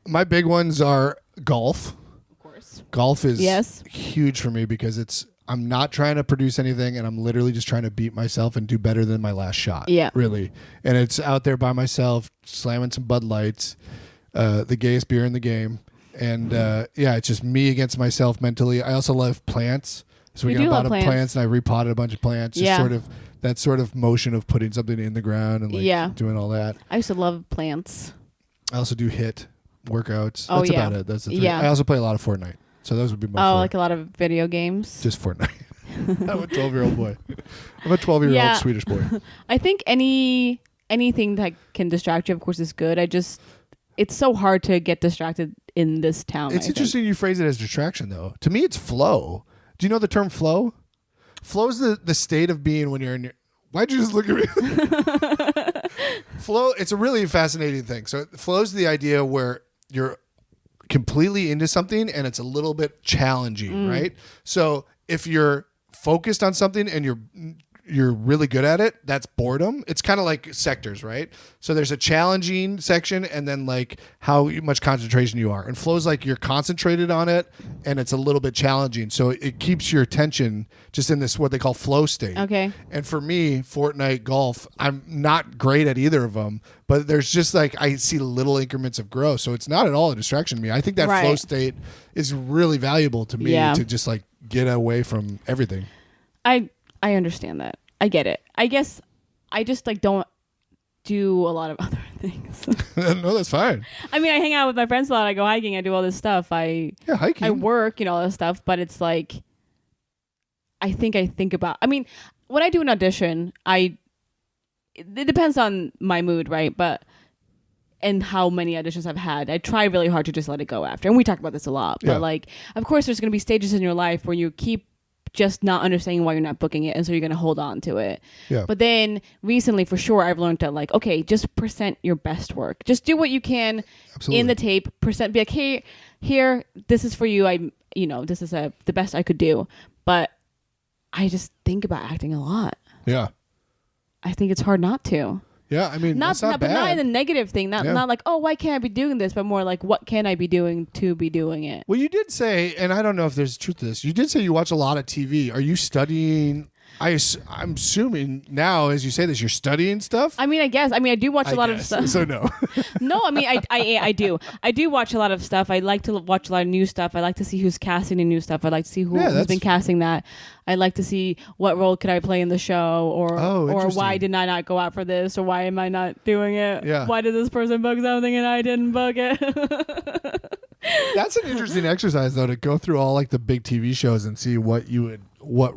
S3: My big ones are golf.
S2: Of course.
S3: Golf is
S2: Yes.
S3: huge for me because I'm not trying to produce anything, and I'm literally just trying to beat myself and do better than my last shot.
S2: Yeah.
S3: Really. And it's out there by myself, slamming some Bud Lights, the gayest beer in the game. And it's just me against myself mentally. I also love plants. So we
S2: You
S3: got
S2: do
S3: a lot
S2: love
S3: of
S2: plants.
S3: plants, and I repotted a bunch of plants.
S2: Yeah.
S3: Just sort of that sort of motion of putting something in the ground and like doing all that.
S2: I used to love plants.
S3: I also do HIIT workouts.
S2: Oh,
S3: That's
S2: yeah.
S3: about it. That's the three.
S2: Yeah.
S3: I also play a lot of Fortnite. So those would be my
S2: Oh,
S3: four.
S2: like a lot of video games.
S3: Just Fortnite. I'm a 12-year-old boy. I'm a 12-year-old
S2: Yeah.
S3: Swedish boy.
S2: I think anything that can distract you, of course, is good. It's so hard to get distracted in this town.
S3: It's
S2: I think.
S3: interesting you phrase it as distraction, though. To me, it's flow. Do you know the term flow? Flow is the state of being when you're in your... Why'd you just look at me? Flow, it's a really fascinating thing. So flow is the idea where you're completely into something and it's a little bit challenging, right? So if you're focused on something and you're really good at it, that's boredom. It's kind of like sectors, right? So there's a challenging section and then like how much concentration you are. And flow's like you're concentrated on it and it's a little bit challenging. So it keeps your attention just in this what they call flow state.
S2: Okay.
S3: And for me, Fortnite, golf, I'm not great at either of them, but there's just like I see little increments of growth. So it's not at all a distraction to me. I think that flow
S2: Right.
S3: state is really valuable to me to just like get away from everything.
S2: I understand that. I get it. I guess I just like don't do a lot of other things.
S3: No, that's fine.
S2: I mean, I hang out with my friends a lot. I go hiking. I do all this stuff.
S3: Hiking.
S2: I work, all this stuff. But it's like, I think about. I mean, when I do an audition, it depends on my mood, right? And how many auditions I've had. I try really hard to just let it go after. And we talk about this a lot. But like, of course, there's going to be stages in your life where you keep just not understanding why you're not booking it, and so you're going to hold on to it.
S3: Yeah.
S2: But then recently, for sure, I've learned that like, okay, just present your best work. Just do what you can in the tape. Be like, hey, here, this is for you. This is the best I could do. But I just think about acting a lot.
S3: Yeah.
S2: I think it's hard not to.
S3: Yeah, I mean, that's not
S2: but
S3: bad.
S2: not in the negative thing. Not like, oh, why can't I be doing this? But more like, what can I be doing to be doing it?
S3: Well, you did say, and I don't know if there's truth to this, you did say you watch a lot of TV. Are you studying? I'm assuming now, as you say this, you're studying stuff?
S2: I mean, I guess. I mean, I do watch a lot of stuff.
S3: So no.
S2: No, I mean, I do. I do watch a lot of stuff. I like to watch a lot of new stuff. I like to see who's casting the new stuff. I like to see who's been casting that. I like to see what role could I play in the show, or why did I not go out for this, or why am I not doing it?
S3: Yeah.
S2: Why did this person book something and I didn't book it?
S3: That's an interesting exercise, though, to go through all like the big TV shows and see what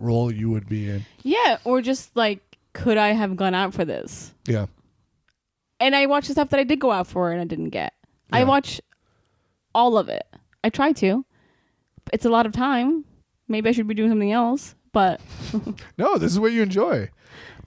S3: role you would be in.
S2: Yeah, or just like, could I have gone out for this?
S3: Yeah.
S2: And I watch the stuff that I did go out for and I didn't get.
S3: Yeah.
S2: I watch all of it. I try to. It's a lot of time. Maybe I should be doing something else, but
S3: No, this is what you enjoy.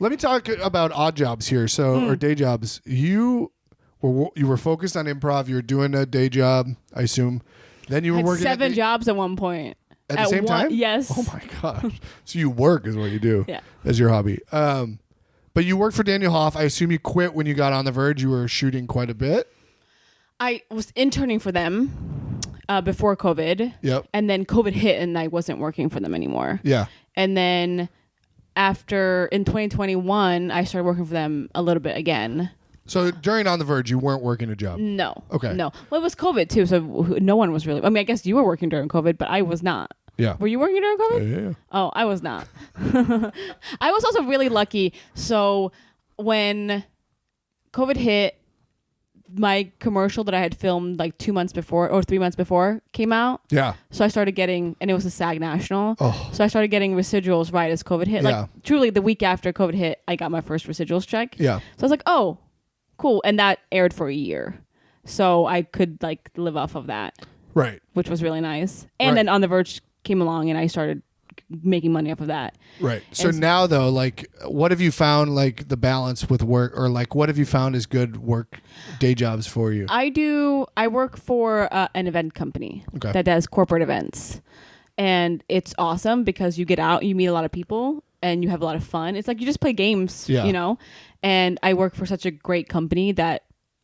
S3: Let me talk about odd jobs here. So, or day jobs. You were focused on improv. You were doing a day job, I assume. Then you were
S2: I had
S3: working
S2: 7 jobs at one point.
S3: at the same time.
S2: Yes.
S3: Oh my gosh! So you work is what you do.
S2: Yeah.
S3: As your hobby. But you worked for Daniel Hoff. I assume you quit when you got On The Verge. You were shooting quite a bit.
S2: I was interning for them before COVID.
S3: Yep.
S2: And then COVID hit and I wasn't working for them anymore.
S3: Yeah.
S2: And then in 2021, I started working for them a little bit again.
S3: So during On The Verge, you weren't working a job.
S2: No.
S3: Okay.
S2: No. Well, it was COVID too, so no one was really. I mean, I guess you were working during COVID, but I was not.
S3: Yeah.
S2: Were you working during COVID?
S3: Yeah.
S2: Oh, I was not. I was also really lucky. So when COVID hit, my commercial that I had filmed like 2 months before or 3 months before came out.
S3: Yeah.
S2: So I started getting, and it was a SAG National.
S3: Oh.
S2: So I started getting residuals right as COVID hit.
S3: Yeah.
S2: Like truly the week after COVID hit, I got my first residuals check.
S3: Yeah.
S2: So I was like, oh, cool. And that aired for a year. So I could like live off of that,
S3: Right.
S2: which was really nice. And
S3: Right.
S2: then On The Verge came along and I started making money off of that.
S3: Right. So
S2: And
S3: now though, like, what have you found like the balance with work, or like what have you found is good work day jobs for you?
S2: I work for an event company
S3: Okay.
S2: that does corporate events. And it's awesome because you get out, you meet a lot of people and you have a lot of fun. It's like you just play games,
S3: Yeah.
S2: And I work for such a great company that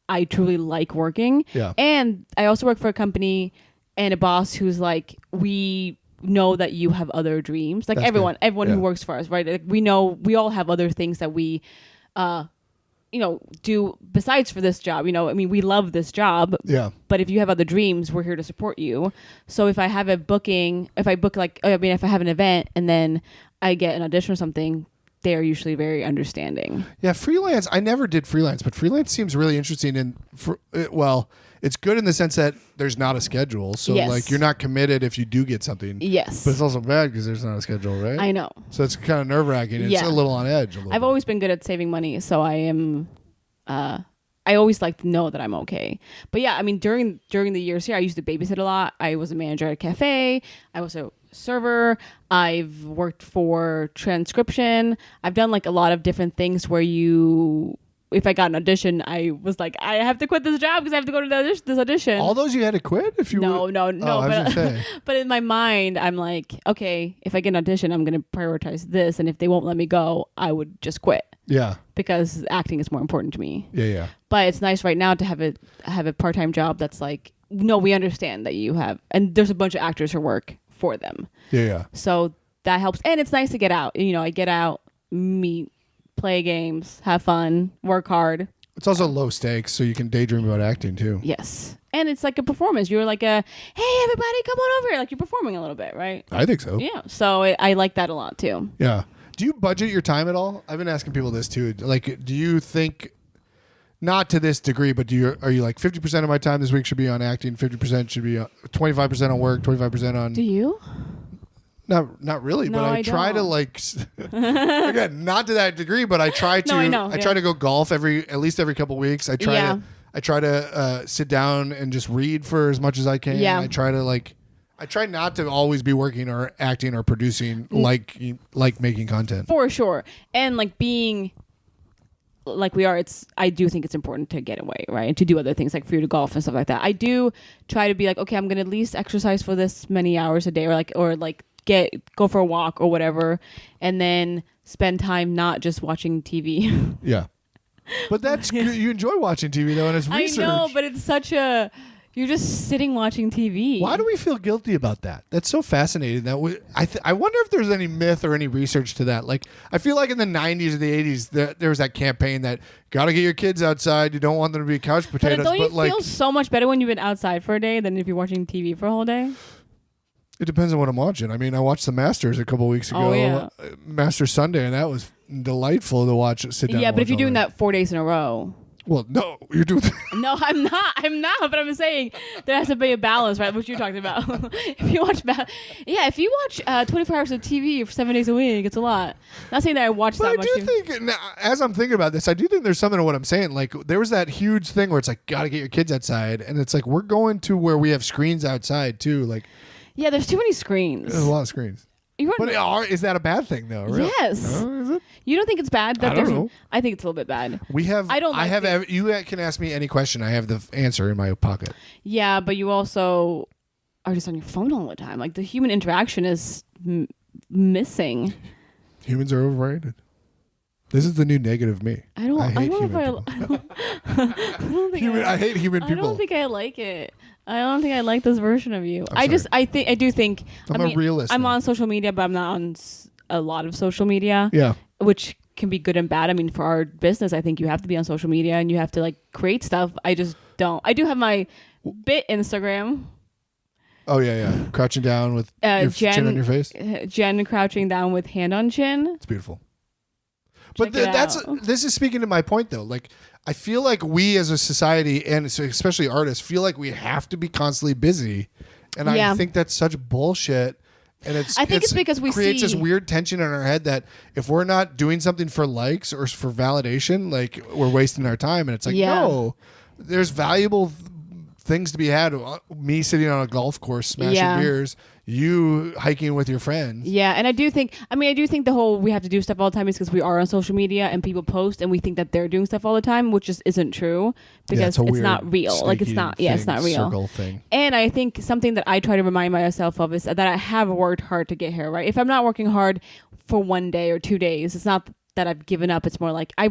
S2: I truly like working.
S3: Yeah.
S2: And I also work for a company and a boss who's like, we know that you have other dreams. Like
S3: That's
S2: everyone
S3: good.
S2: who works for us, right? Like we know we all have other things that we do besides for this job. I mean, we love this job.
S3: Yeah.
S2: But if you have other dreams, we're here to support you. So if I have a booking, if I have an event and then I get an audition or something, they are usually very understanding.
S3: Yeah, freelance. I never did freelance, but freelance seems really interesting. It's good in the sense that there's not a schedule. So
S2: Yes.
S3: like you're not committed if you do get something.
S2: Yes.
S3: But it's also bad because there's not a schedule, right?
S2: I know.
S3: So it's kind of nerve wracking. It's
S2: Yeah.
S3: a little on edge.
S2: I've always been good at saving money, so I am. I always like to know that I'm okay. But yeah, I mean, during the years here, I used to babysit a lot. I was a manager at a cafe. I was a server. I've worked for transcription. I've done like a lot of different things where if I got an audition, I was like, I have to quit this job because I have to go to this audition.
S3: All those you had to quit if you
S2: No.
S3: Oh, I was gonna say.
S2: But in my mind, I'm like, okay, if I get an audition, I'm going to prioritize this. And if they won't let me go, I would just quit
S3: Yeah.
S2: because acting is more important to me.
S3: Yeah.
S2: But it's nice right now to have a part-time job that's like, no, we understand that you have, and there's a bunch of actors who work for them.
S3: Yeah.
S2: So that helps. And it's nice to get out. I get out, meet, play games, have fun, work hard.
S3: It's also low stakes, so you can daydream about acting too.
S2: Yes. And it's like a performance. You're like hey, everybody, come on over here. Like you're performing a little bit, right?
S3: I think so.
S2: Yeah. So I like that a lot too.
S3: Yeah. Do you budget your time at all? I've been asking people this too. Like, do you think, not to this degree, but are you like 50% of my time this week should be on acting, 50% should be 25% on work, 25% on?
S2: Do you?
S3: Not really,
S2: No,
S3: but I try to
S2: don't.
S3: like again, not to that degree, but I try to.
S2: No, I know,
S3: I try
S2: yeah.
S3: to go golf at least every couple weeks. I try to sit down and just read for as much as I can.
S2: Yeah.
S3: I try not to always be working or acting or producing like making content.
S2: For sure. And like being like we are, I do think it's important to get away, right? And to do other things like for you to golf and stuff like that. I do try to be like, okay, I'm going to at least exercise for this many hours a day or go for a walk or whatever. And then spend time not just watching TV.
S3: Yeah. But that's good. You enjoy watching TV though, and it's research.
S2: I know, but it's such you're just sitting watching TV.
S3: Why do we feel guilty about that? That's so fascinating. That I wonder if there's any myth or any research to that. Like, I feel like in the 90s or the 80s, there was that campaign that got to get your kids outside. You don't want them to be couch potatoes.
S2: But don't you
S3: like,
S2: feel so much better when you've been outside for a day than if you're watching TV for a whole day?
S3: it depends on what I'm watching. I mean, I watched the Masters a couple weeks ago.
S2: Oh, yeah.
S3: Masters Sunday, and that was delightful to watch. Sit down.
S2: Yeah,
S3: and
S2: but if
S3: watch
S2: you're
S3: all
S2: doing
S3: that.
S2: that 4 days in a row.
S3: Well, no, you're doing.
S2: No, I'm not. But I'm saying there has to be a balance, right? What you're talking about. If you watch 24 hours of TV for 7 days a week, it's a lot. Not saying that I watch
S3: But
S2: that
S3: I
S2: much.
S3: do think, now, as I'm thinking about this, I do think there's something to what I'm saying. Like, there was that huge thing where it's like, gotta get your kids outside, and it's like we're going to where we have screens outside too. Like,
S2: Yeah, there's too many screens.
S3: there's a lot of screens. But is that a bad thing though? Really?
S2: Yes.
S3: Is it?
S2: You don't think it's bad?
S3: I don't know.
S2: I think it's a little bit bad.
S3: We have.
S2: I don't like
S3: You can ask me any question. I have the answer in my pocket.
S2: Yeah, but you also are just on your phone all the time. Like the human interaction is missing.
S3: Humans are overrated. This is the new negative me. I hate human people. I hate human people.
S2: I don't think I like it. I don't think I like this version of you.
S3: I'm sorry.
S2: I do think
S3: I'm a realist
S2: I'm
S3: now.
S2: on social media, but I'm not on a lot of social media.
S3: Yeah.
S2: Which can be good and bad. I mean, for our business, I think you have to be on social media and you have to like create stuff. I just don't. I do have my bit Instagram.
S3: Oh yeah. Crouching down with your chin on your face.
S2: Jen crouching down with hand on chin.
S3: It's beautiful.
S2: Check
S3: But
S2: it out.
S3: this is speaking to my point though. Like, I feel like we as a society, and especially artists, feel like we have to be constantly busy, and
S2: Yeah.
S3: I think that's such bullshit. And
S2: I think it's because we
S3: creates
S2: see-
S3: this weird tension in our head that if we're not doing something for likes or for validation, like we're wasting our time. And it's like,
S2: Yeah.
S3: no, there's valuable things to be had. Me sitting on a golf course smashing
S2: Yeah.
S3: beers, you hiking with your friends.
S2: Yeah, and I do think the whole we have to do stuff all the time is because we are on social media and people post and we think that they're doing stuff all the time, which just isn't true because
S3: a
S2: it's
S3: weird,
S2: not real. Like it's not. Yeah, it's not real.
S3: Circle thing.
S2: And I think something that I try to remind myself of is that I have worked hard to get here. Right? If I'm not working hard for 1 day or 2 days, it's not that I've given up. It's more like I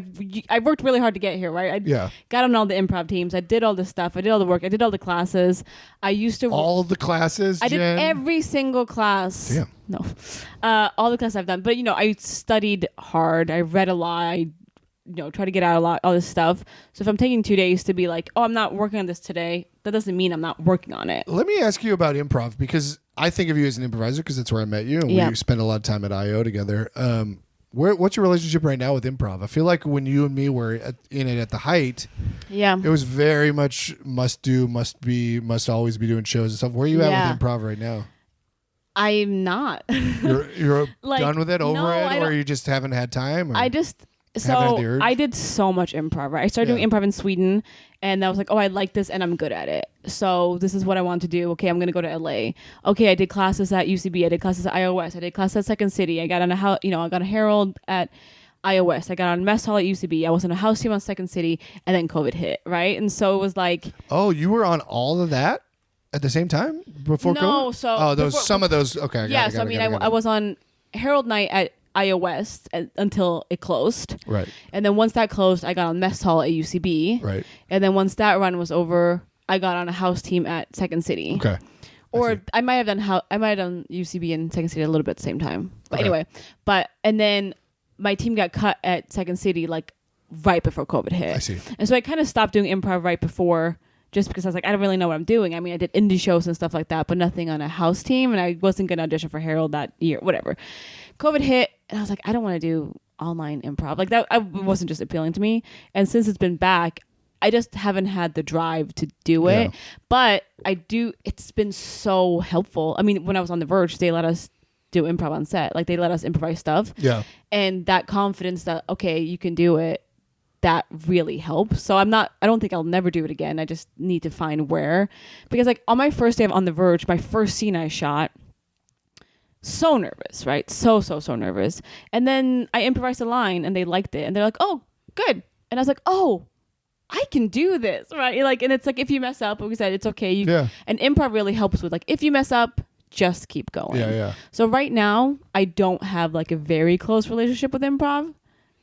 S2: worked really hard to get here, right? I got on all the improv teams. I did all the stuff. I did all the work. I did all the classes. I used to
S3: all the classes.
S2: I did every single class.
S3: Damn.
S2: No, all the classes I've done. But I studied hard. I read a lot. I try to get out a lot, all this stuff. So if I'm taking 2 days to be like, oh, I'm not working on this today, that doesn't mean I'm not working on it.
S3: Let me ask you about improv, because I think of you as an improviser because that's where I met you, and we spent a lot of time at IO together. What's your relationship right now with improv? I feel like when you and me were in it at the height, it was very much must do, must be, must always be doing shows and stuff. Where are you at with improv right now?
S2: I'm not.
S3: You're like, done with it, over it, or you just haven't had time? Or? I did so much improv, right? I started doing improv in Sweden, and I was like, oh, I like this and I'm good at it. So this is what I want to do. Okay, I'm going to go to LA. Okay, I did classes at UCB. I did classes at iOS. I did classes at Second City. I got on I got a Herald at iOS. I got on Mess Hall at UCB. I was on a house team on Second City, and then COVID hit, right? And so it was like... Oh, you were on all of that at the same time before COVID?
S2: No, so...
S3: Oh, some of those... Okay,
S2: I was on Herald Night at iOS until it closed.
S3: Right.
S2: And then once that closed, I got on Mess Hall at UCB.
S3: Right.
S2: And then once that run was over, I got on a house team at Second City.
S3: Okay.
S2: Or I might have done UCB and Second City a little bit at the same time. But anyway, and then my team got cut at Second City like right before COVID hit.
S3: I see.
S2: And so I kind of stopped doing improv right before, just because I was like, I don't really know what I'm doing. I mean, I did indie shows and stuff like that, but nothing on a house team, and I wasn't going to audition for Herald that year, whatever. COVID hit, and I was like, I don't want to do online improv. Like that wasn't just appealing to me. And since it's been back, I just haven't had the drive to do it. Yeah. But it's been so helpful. I mean, when I was on The Verge, they let us do improv on set. Like they let us improvise stuff.
S3: Yeah.
S2: And that confidence that, okay, you can do it, that really helps. So I don't think I'll never do it again. I just need to find where. Because like on my first day of On The Verge, my first scene I shot, so nervous, right? So nervous. And then I improvised a line and they liked it. And they're like, oh, good. And I was like, oh, I can do this, right? Like, and it's like, if you mess up, like we said, it's okay. And improv really helps with like, if you mess up, just keep going.
S3: Yeah.
S2: So right now, I don't have like a very close relationship with improv,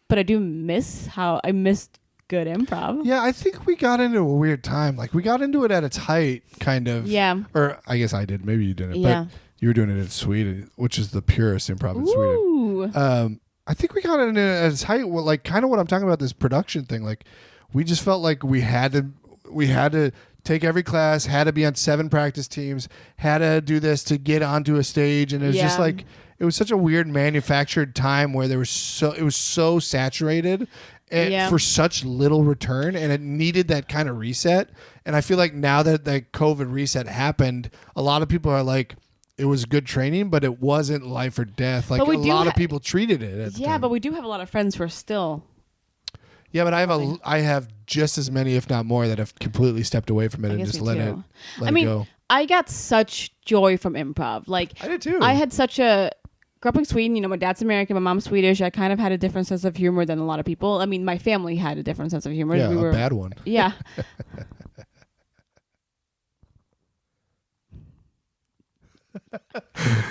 S2: but I do miss I missed good improv.
S3: Yeah, I think we got into a weird time. Like we got into it at its height, kind of.
S2: Yeah.
S3: Or I guess I did. Maybe you didn't.
S2: Yeah.
S3: But you were doing it in Sweden, which is the purest improv in Sweden. I think we got into it at its height. Well, like kind of what I'm talking about, this production thing. Like we just felt like we had to take every class, had to be on 7 practice teams, had to do this to get onto a stage, and it was just like it was such a weird manufactured time where it was so saturated and for such little return, and it needed that kind of reset. And I feel like now that the COVID reset happened, a lot of people are like, it was good training, but it wasn't life or death. Like a lot of people treated it at the time.
S2: But we do have a lot of friends who are still.
S3: Yeah, but I have just as many, if not more, that have completely stepped away from it and just let it go.
S2: I got such joy from improv. Like
S3: I did too.
S2: I had grew up in Sweden. My dad's American, my mom's Swedish. I kind of had a different sense of humor than a lot of people. I mean, my family had a different sense of humor.
S3: Yeah, a bad one.
S2: Yeah.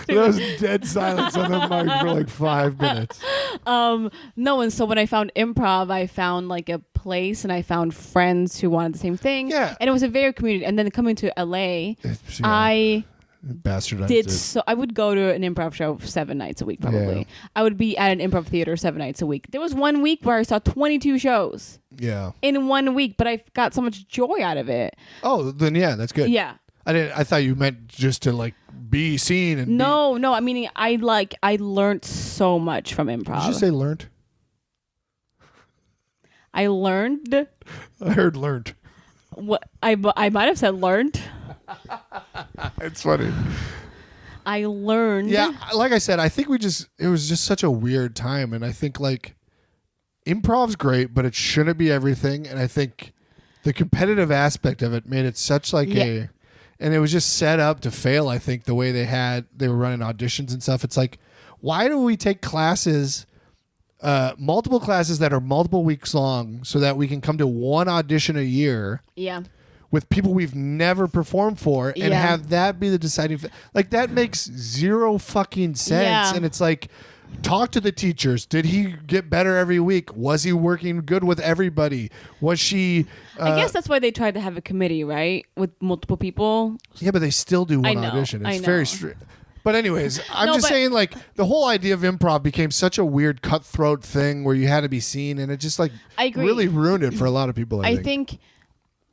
S3: There was dead silence on the mic for like 5 minutes.
S2: No, and so when I found improv, I found like a place, and I found friends who wanted the same thing.
S3: Yeah,
S2: and it was a very community. And then coming to LA, I
S3: bastardized.
S2: I would go to an improv show 7 nights a week, probably. Yeah. I would be at an improv theater 7 nights a week. There was 1 week where I saw 22 shows.
S3: Yeah, in
S2: 1 week, but I got so much joy out of it.
S3: Oh, then yeah, that's good.
S2: Yeah.
S3: I thought you meant just to like be seen and
S2: no. I mean, I learned so much from improv.
S3: Did you say learned?
S2: I learned.
S3: I heard learned.
S2: What I might have said learned.
S3: It's funny.
S2: I learned.
S3: Yeah, like I said, I think it was just such a weird time, and I think like improv's great, but it shouldn't be everything, and I think the competitive aspect of it made it such like and it was just set up to fail. I think the way they were running auditions and stuff. It's like, why do we take classes, multiple classes that are multiple weeks long, so that we can come to one audition a year?
S2: Yeah.
S3: With people we've never performed for, and have that be the deciding. Like that makes zero fucking sense.
S2: Yeah.
S3: And it's like, talk to the teachers. Did he get better every week? Was he working good with everybody? Was she?
S2: I guess that's why they tried to have a committee, right, with multiple people.
S3: Yeah, but they still do one
S2: I know,
S3: audition. It's
S2: I
S3: very
S2: know.
S3: strict. But anyways, I'm
S2: No,
S3: just
S2: but-
S3: saying, like, the whole idea of improv became such a weird cutthroat thing where you had to be seen, and it just like
S2: I agree.
S3: really ruined it for a lot of people. I
S2: think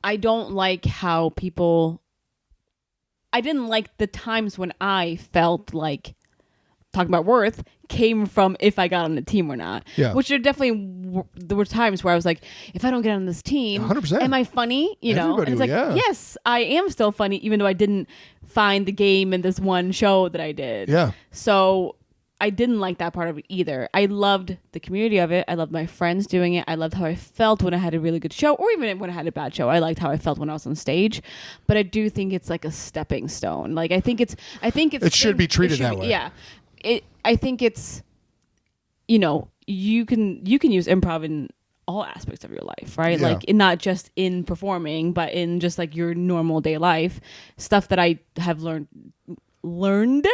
S2: I don't like how people. I didn't like the times when I felt like talking about worth came from if I got on the team or not.
S3: Yeah.
S2: Which there were times where I was like, if I don't get on this team,
S3: 100%.
S2: am I funny? You know,
S3: Everybody
S2: and it's like,
S3: would, yeah.
S2: yes, I am still funny, even though I didn't find the game in this one show that I did.
S3: Yeah.
S2: So I didn't like that part of it either. I loved the community of it. I loved my friends doing it. I loved how I felt when I had a really good show, or even when I had a bad show. I liked how I felt when I was on stage. But I do think it's like a stepping stone. Like I think it's.
S3: It should be treated that way.
S2: Yeah. I think it's. You know, you can use improv in all aspects of your life, right?
S3: Yeah.
S2: Like not just in performing, but in just like your normal day life stuff that I have learned.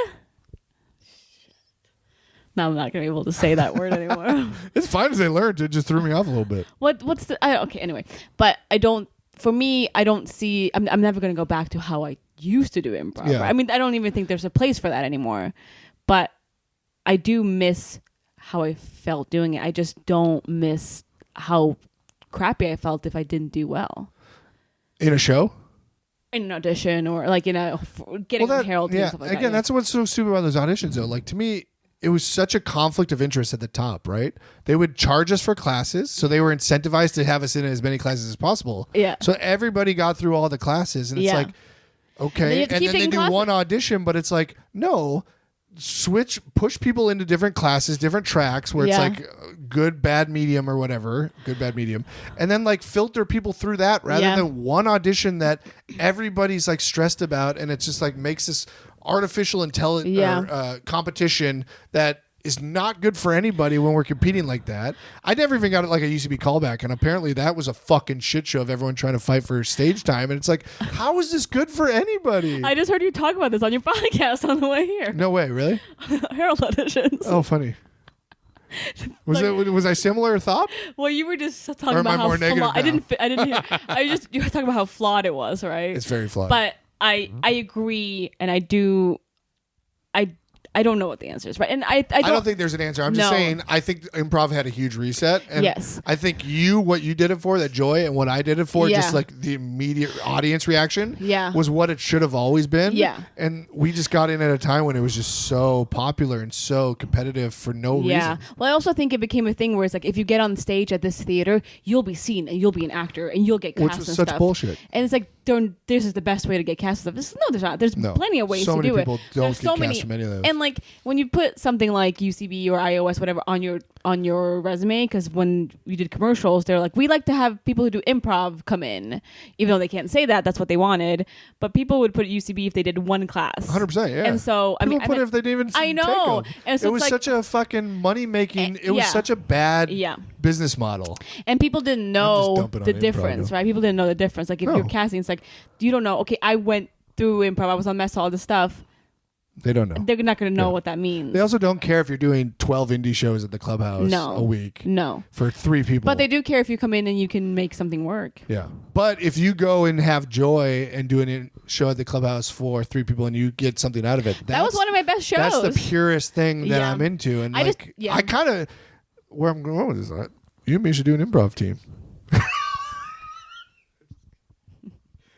S2: Now I'm not gonna be able to say that word anymore.
S3: It's fine as they learned. It just threw me off a little bit.
S2: What's the okay, anyway. But I don't for me, I don't see I'm never gonna go back to how I used to do improv.
S3: Yeah.
S2: Right? I mean, I don't even think there's a place for that anymore. But I do miss how I felt doing it. I just don't miss how crappy I felt if I didn't do well.
S3: In a show?
S2: In an audition or like in a getting on Herald team
S3: yeah.
S2: and stuff like
S3: Again,
S2: that.
S3: that's what's so stupid about those auditions, though. Like, to me, it was such a conflict of interest at the top, right? They would charge us for classes, so they were incentivized to have us in as many classes as possible.
S2: Yeah.
S3: So everybody got through all the classes, and it's
S2: Yeah.
S3: like, okay.
S2: you have to
S3: And
S2: keep
S3: then they
S2: taking
S3: do
S2: classes.
S3: one audition, but it's like, no, push people into different classes, different tracks where
S2: Yeah.
S3: it's like good, bad, medium, or whatever. Good, bad, medium. And then like filter people through that rather
S2: Yeah.
S3: than one audition that everybody's like stressed about, and it just like makes this artificial intelligence
S2: Yeah.
S3: competition that is not good for anybody when we're competing like that. I never even got it like a UCB callback, and apparently that was a fucking shit show of everyone trying to fight for stage time. And it's like, how is this good for anybody?
S2: I just heard you talk about this on your podcast on the way here.
S3: No way, really?
S2: Herald auditions.
S3: Oh, funny. Was I similar thought?
S2: Well, you were just talking
S3: Or am I
S2: about how
S3: more negative
S2: flawed.
S3: now?
S2: I didn't hear. You were talking about how flawed it was, right?
S3: It's very flawed.
S2: But I agree, and I do. I don't know what the answer is, right? And I
S3: don't think there's an answer. I'm just
S2: No.
S3: saying I think improv had a huge reset. And
S2: Yes.
S3: I think what you did it for, that joy, and what I did it for,
S2: Yeah.
S3: just like the immediate audience reaction,
S2: Yeah.
S3: was what it should have always been.
S2: Yeah.
S3: And we just got in at a time when it was just so popular and so competitive for no
S2: Yeah.
S3: reason.
S2: Well, I also think it became a thing where it's like if you get on stage at this theater, you'll be seen and you'll be an actor and you'll get cast
S3: Which was
S2: and
S3: such
S2: stuff.
S3: bullshit.
S2: And it's like, this is the best way to get cast and stuff. No, there's not. There's
S3: No.
S2: plenty of ways
S3: So
S2: to
S3: many
S2: do it.
S3: people don't
S2: There's
S3: get
S2: so
S3: cast
S2: many.
S3: from any of those.
S2: And like when you put something like UCB or iOS, whatever, on your resume, because when we did commercials, they're like, we like to have people who do improv come in, even though they can't say that. That's what they wanted. But people would put UCB if they did one class.
S3: 100%, yeah.
S2: And so
S3: People put it if they didn't even
S2: I
S3: take
S2: know.
S3: them.
S2: And so
S3: it
S2: it's
S3: was
S2: like-
S3: such a fucking money making. It was
S2: yeah.
S3: such a bad
S2: Yeah.
S3: business model.
S2: And people didn't know
S3: dumping on
S2: the
S3: improv,
S2: difference,
S3: though.
S2: right? People didn't know the difference. Like if
S3: No.
S2: you're casting, it's like, you don't know. Okay, I went through improv. I was on mess, all this stuff.
S3: They don't know.
S2: They're not going to know
S3: Yeah.
S2: what that means.
S3: They also don't care if you're doing 12 indie shows at the clubhouse
S2: No.
S3: a week
S2: No.
S3: for 3 people.
S2: But they do care if you come in and you can make something work.
S3: Yeah. But if you go and have joy and do a show at the clubhouse for 3 people and you get something out of it,
S2: That was one of my best shows.
S3: That's the purest thing that
S2: Yeah.
S3: I'm into. And
S2: I just-
S3: like,
S2: yeah.
S3: I kind of, where I'm going with this, you and me should do an improv team.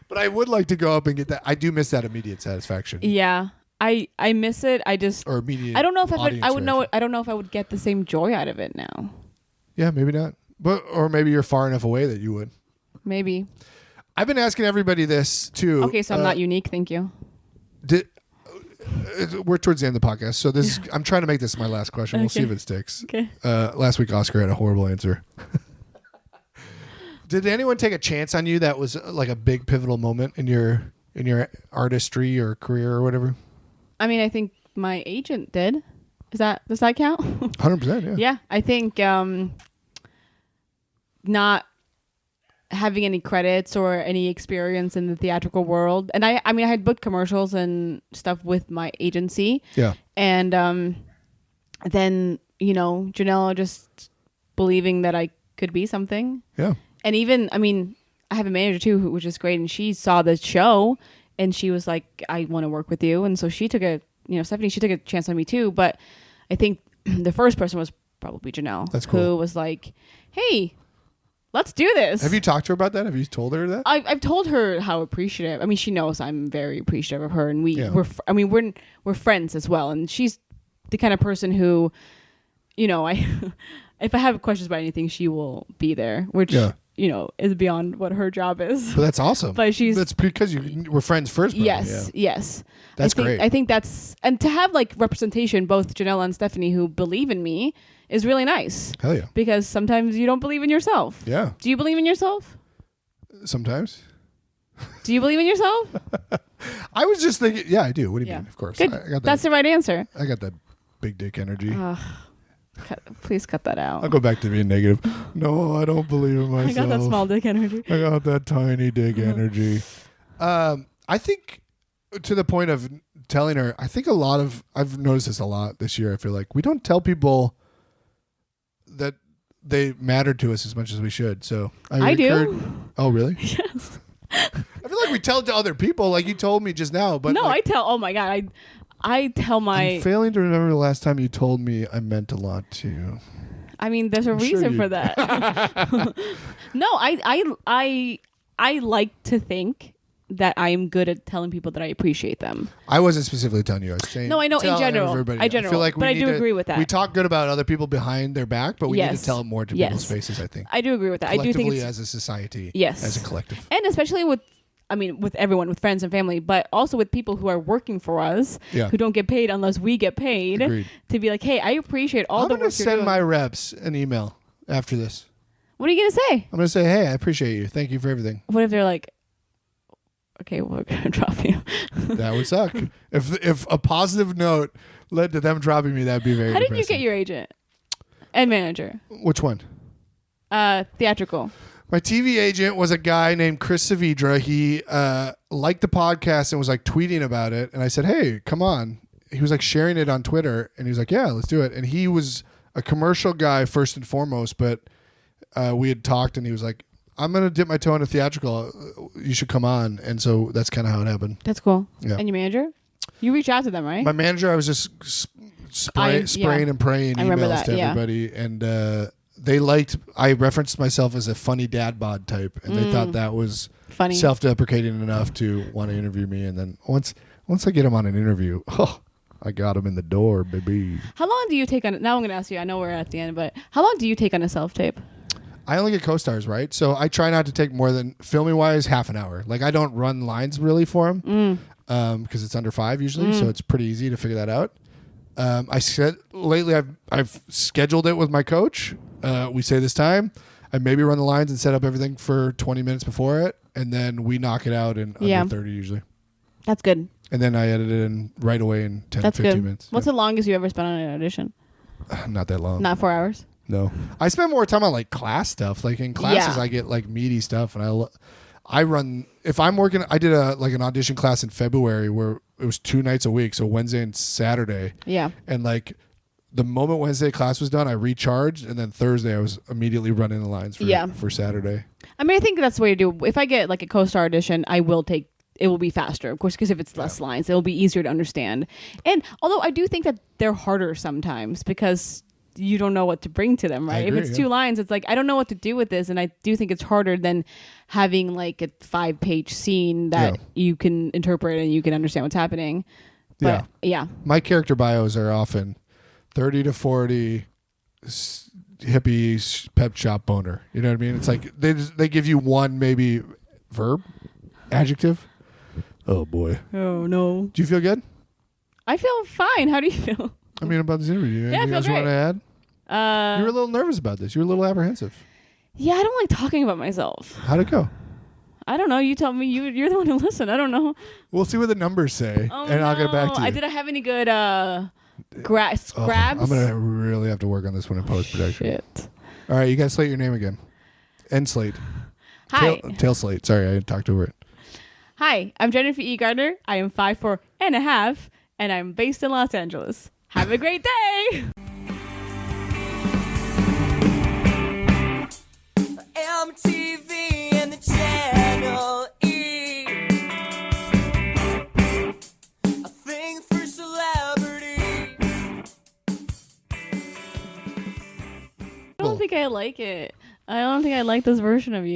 S3: But I would like to go up and get that. I do miss that immediate satisfaction.
S2: Yeah. I miss it. I just
S3: Or immediate
S2: I don't know if I would
S3: audience
S2: know
S3: reaction.
S2: I don't know if I would get the same joy out of it now.
S3: Yeah, maybe not. Or maybe you're far enough away that you would.
S2: Maybe.
S3: I've been asking everybody this too.
S2: Okay, so I'm not unique, thank you.
S3: We're towards the end of the podcast, so this I'm trying to make this my last question. We'll see
S2: Okay.
S3: if it sticks.
S2: Okay.
S3: Last week, Oscar had a horrible answer. Did anyone take a chance on you that was like a big pivotal moment in your artistry or career or whatever?
S2: I mean, I think my agent did. Does that count?
S3: 100%, yeah.
S2: Yeah, I think not having any credits or any experience in the theatrical world, and I mean, I had booked commercials and stuff with my agency,
S3: Yeah.
S2: and then, Janelle just believing that I could be something.
S3: Yeah.
S2: And even, I have a manager too, which is great. And she saw the show and she was like, I want to work with you. And so she took Stephanie, she took a chance on me too. But I think the first person was probably Janelle.
S3: That's cool.
S2: Who was like, hey, let's do this.
S3: Have you talked to her about that? Have you told her that?
S2: I've told her how appreciative. She knows I'm very appreciative of her, and we're friends as well. And she's the kind of person who, if I have questions about anything, she will be there, which is beyond what her job is.
S3: But that's awesome.
S2: But
S3: that's because you were friends first. Probably.
S2: Yes.
S3: That's great.
S2: I think that's, and to have like representation, both Janelle and Stephanie, who believe in me, is really nice.
S3: Hell yeah.
S2: Because sometimes you don't believe in yourself.
S3: Yeah.
S2: Do you believe in yourself?
S3: Sometimes.
S2: Do you believe in yourself?
S3: I was just thinking, yeah, I do. What do you mean? Of course.
S2: Good.
S3: I got that.
S2: That's the right answer.
S3: I got that big dick energy.
S2: Please cut that out.
S3: I'll go back to being negative. No, I don't believe in myself.
S2: I got that small dick energy.
S3: I got that tiny dick energy. I think to the point of telling her, I think I've noticed this a lot this year. I feel like we don't tell people that they matter to us as much as we should. So
S2: I do.
S3: Oh, really?
S2: Yes.
S3: I feel like we tell it to other people, like you told me just now. But
S2: no, I tell. Oh my god, I tell my.
S3: I'm failing to remember the last time you told me I meant a lot to you.
S2: There's a reason for that. No, I like to think that I'm good at telling people that I appreciate them.
S3: I wasn't specifically telling you. I was saying.
S2: No, I know in general.
S3: Everybody.
S2: I feel like but I do agree with that.
S3: We talk good about other people behind their back, but we need to tell it more to people's faces. I think.
S2: I do agree with that. I do think it's,
S3: as a society.
S2: Yes.
S3: As a collective.
S2: And especially with everyone, with friends and family, but also with people who are working for us, who don't get paid unless we get paid.
S3: Agreed.
S2: To be like, hey, I appreciate all the work you're doing.
S3: I'm going to send my reps an email after this.
S2: What are you going to say?
S3: I'm going to say, hey, I appreciate you. Thank you for everything.
S2: What if they're like, okay, we're going to drop you?
S3: That would suck. If a positive note led to them dropping me, that'd be very
S2: How did
S3: depressing.
S2: you get your agent and manager?
S3: Which one?
S2: Theatrical.
S3: My TV agent was a guy named Chris Savidra. He liked the podcast and was like tweeting about it. And I said, hey, come on. He was like sharing it on Twitter. And he was like, yeah, let's do it. And he was a commercial guy first and foremost. But we had talked and he was like, I'm going to dip my toe into theatrical. You should come on. And so that's kind of how it happened.
S2: That's cool.
S3: Yeah.
S2: And your manager? You reached out to them, right?
S3: My manager, I was just spraying and praying emails to everybody. And I referenced myself as a funny dad bod type. And they thought that was
S2: funny,
S3: self-deprecating enough to want to interview me. And then once I get him on an interview, I got him in the door, baby.
S2: How long do you take on? Now I'm going to ask you. I know we're at the end, but how long do you take on a self-tape?
S3: I only get co-stars, right? So I try not to take more than, filming-wise, half an hour. Like, I don't run lines really for them because it's under 5 usually, so it's pretty easy to figure that out. Lately, I've scheduled it with my coach. We say this time. I maybe run the lines and set up everything for 20 minutes before it, and then we knock it out in under 30 usually.
S2: That's good.
S3: And then I edit it in right away in 10,
S2: That's
S3: 15
S2: good.
S3: minutes.
S2: What's the longest you ever spent on an audition?
S3: Not that long.
S2: Not 4 hours?
S3: No. I spend more time on like class stuff. Like in classes, I get like meaty stuff, and I run. If I'm working, I did an audition class in February where it was 2 nights a week, so Wednesday and Saturday.
S2: Yeah.
S3: And like the moment Wednesday class was done, I recharged, and then Thursday I was immediately running the lines for Saturday.
S2: I think that's the way to do. If I get like a co-star audition, I will take. It will be faster, of course, because if it's less lines, it will be easier to understand. And although I do think that they're harder sometimes because you don't know what to bring to them, right?
S3: Agree,
S2: if it's 2 lines, it's like, I don't know what to do with this. And I do think it's harder than having like a 5-page scene that you can interpret and you can understand what's happening. But yeah.
S3: My character bios are often 30 to 40 hippie pep shop boner. You know what I mean? It's like they give you one maybe verb, adjective. Oh boy.
S2: Oh no.
S3: Do you feel good?
S2: I feel fine. How do you feel?
S3: About this interview.
S2: Yeah, I feel
S3: great. Want to add? You were a little nervous about this. You were a little apprehensive.
S2: Yeah, I don't like talking about myself.
S3: How'd it go?
S2: I don't know. You tell me. You're the one who listened. I don't know.
S3: We'll see what the numbers say, I'll get back to you.
S2: I didn't have any good scrabs.
S3: I'm going to really have to work on this one in post-production.
S2: Shit.
S3: All right, you guys slate your name again. End slate.
S2: Hi.
S3: Tail slate. Sorry, I talked over it.
S2: Hi, I'm Jennifer E. Gardner. I am 5'4.5", and I'm based in Los Angeles. Have a great day.
S4: MTV and the Channel E. A thing for celebrity.
S2: I don't think I like it. I don't think I like this version of you.